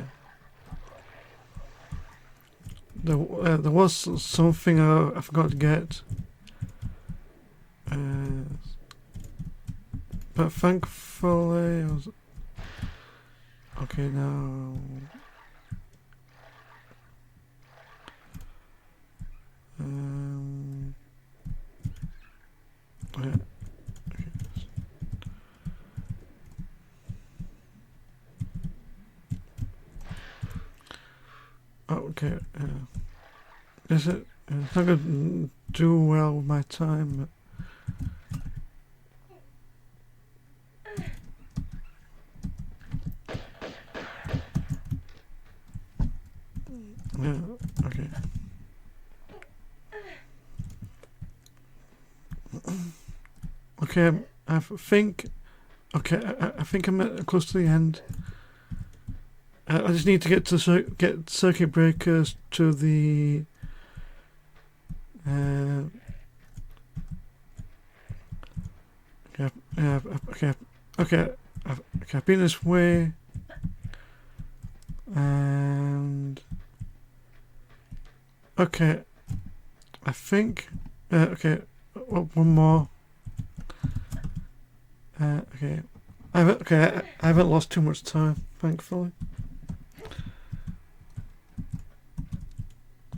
There was something I forgot to get. But thankfully, I was. Okay, now. Yeah. Okay. Is it? It's not going to do well with my time. Yeah. Okay. Okay. I think. Okay. I think I'm close to the end. I just need to get to get circuit breakers to the. Okay. I've been this way, and okay, I think. Okay, one more. Okay, I haven't lost too much time, thankfully.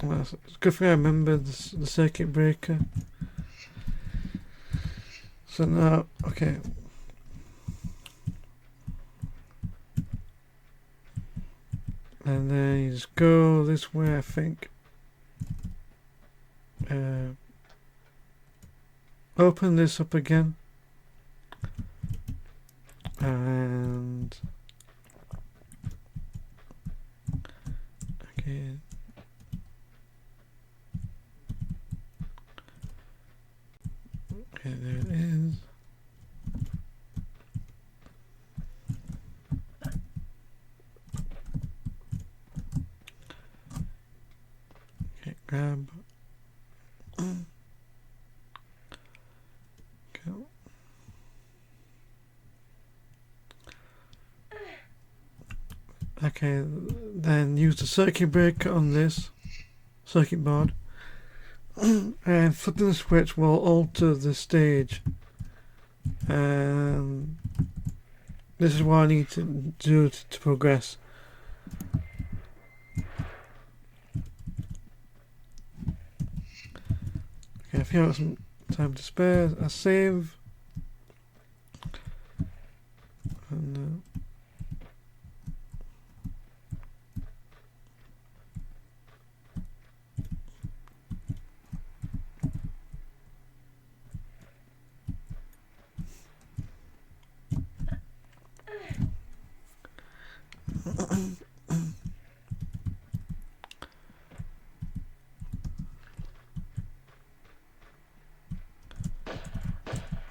Well, it's a good thing I remember the circuit breaker. So now, okay. And then you just go this way, I think. Open this up again. And okay. Okay, there it is. Okay, grab. Go. Okay, then use the circuit breaker on this circuit board. And flipping the switch will alter the stage. And this is what I need to do to progress. Okay, if you have some time to spare, I save. And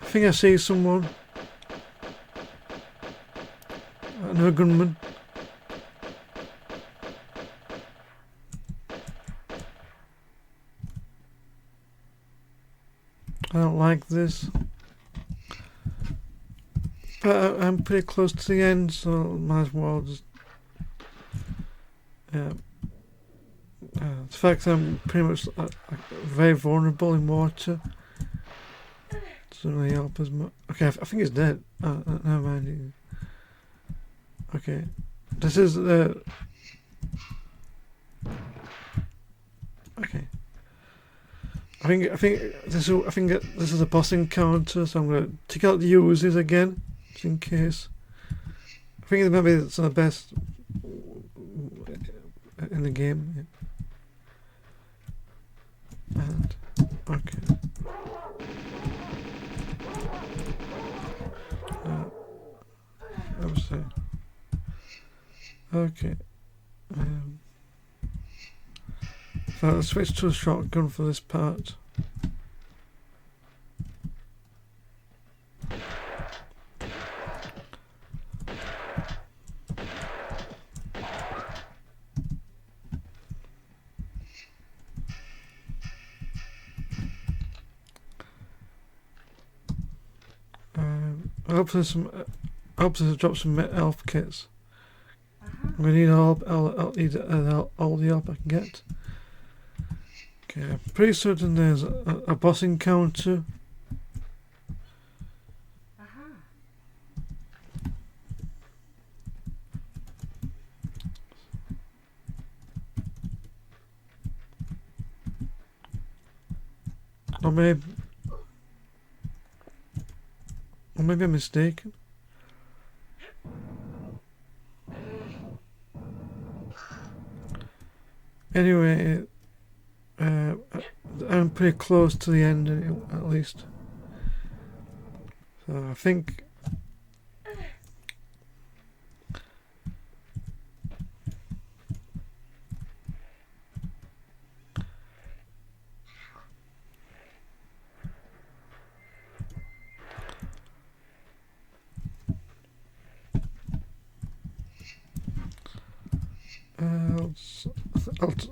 I think I see someone. Another gunman. I don't like this. But I'm pretty close to the end, so might as well just... Yeah. The fact that I'm pretty much very vulnerable in water doesn't really help as much. Okay, I think it's dead. Never mind. Okay, this is the... Okay. I think this is a boss encounter, so I'm gonna take out the uses again, just in case. I think maybe it's the best in the game. Yeah. And okay. I'm sorry. Okay. So I'll switch to a shotgun for this part. I hope there's some. I hope there's drop some health kits. I'm gonna need all the help I can get. Okay, I'm pretty certain there's a boss encounter. Or maybe I'm mistaken. Anyway, I'm pretty close to the end at least. So I think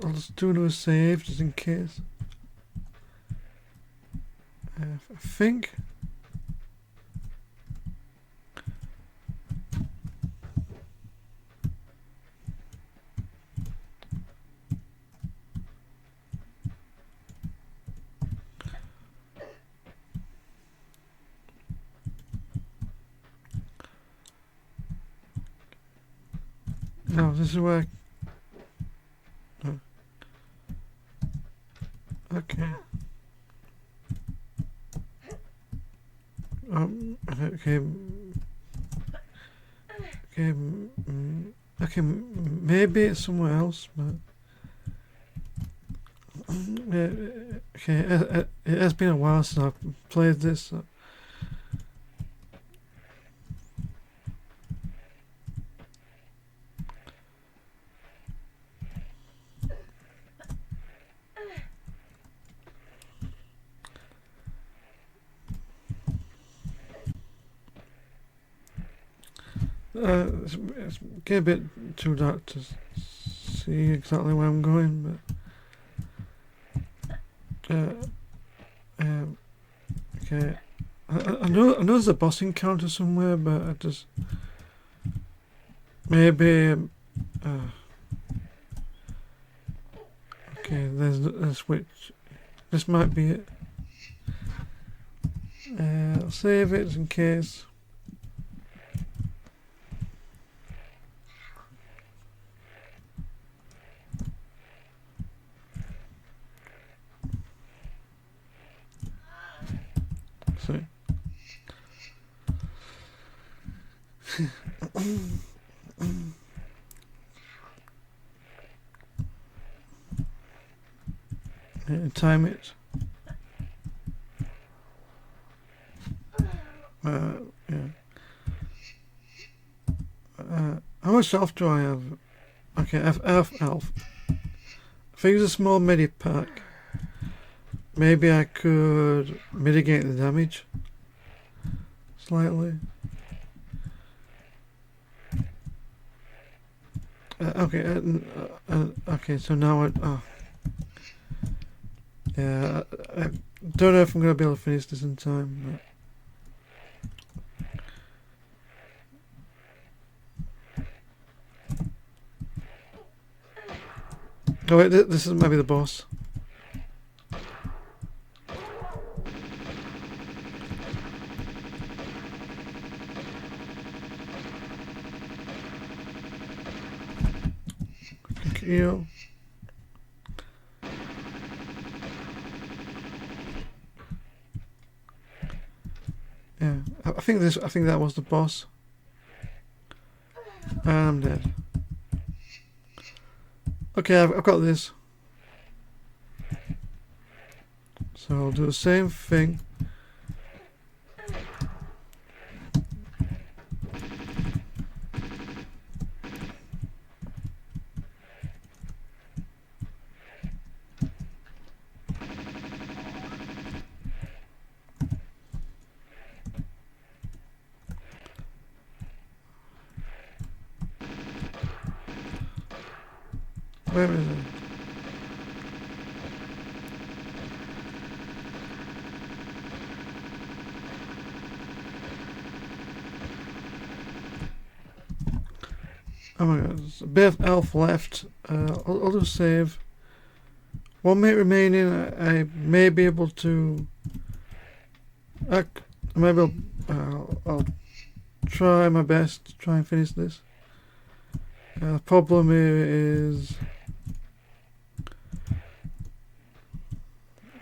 I'll just do another save just in case. I think. No, this is where. Okay. Okay. Okay. Okay. Maybe it's somewhere else, but. Okay. It has been a while since I've played this. So. It's getting a bit too dark to see exactly where I'm going, but okay. I know there's a boss encounter somewhere, but I just maybe okay. There's a switch. This might be it. I'll save it in case. Time it. Yeah. How much health do I have? Okay, I have health. If I use a small medipack, maybe I could mitigate the damage. slightly. Okay, so now yeah, I don't know if I'm going to be able to finish this in time. Oh wait, this is maybe the boss. You. Yeah, I think that was the boss. And I'm dead. Okay, I've got this. So I'll do the same thing. Where is it? Oh my god, there's a bit of health left. I'll just save. 1 minute remaining. I may be able to. Maybe I'll try my best to try and finish this. The problem is.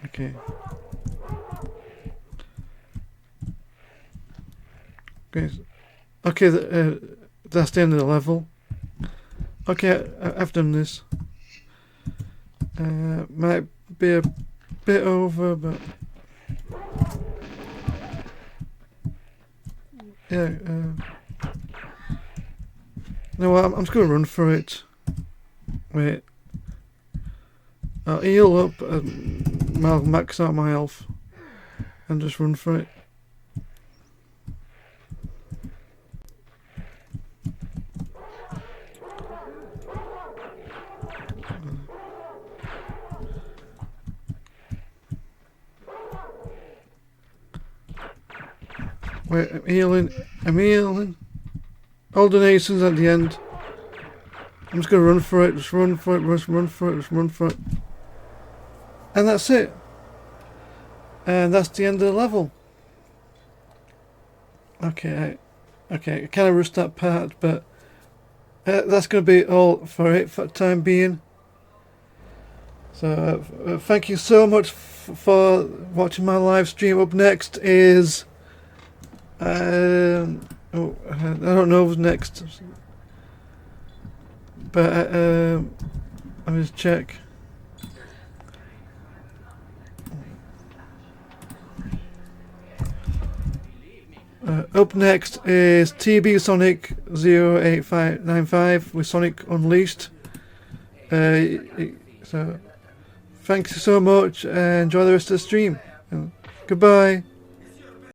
Okay. Okay, that's the end of the level. Okay, I've done this. Might be a bit over, but yeah. No, I'm just gonna run for it. Wait. I'll heal up, I'll max out my health, and just run for it. Wait, I'm healing. All donations at the end. I'm just gonna run for it, just run for it, just run for it, just run for it. And that's it. And that's the end of the level. Okay, I kind of rushed that part, but that's going to be all for it for the time being. So thank you so much for watching my live stream. Up next is I don't know who's next, but I'll just check. Up next is TB Sonic 08595 with Sonic Unleashed. So thanks so much and enjoy the rest of the stream. Goodbye.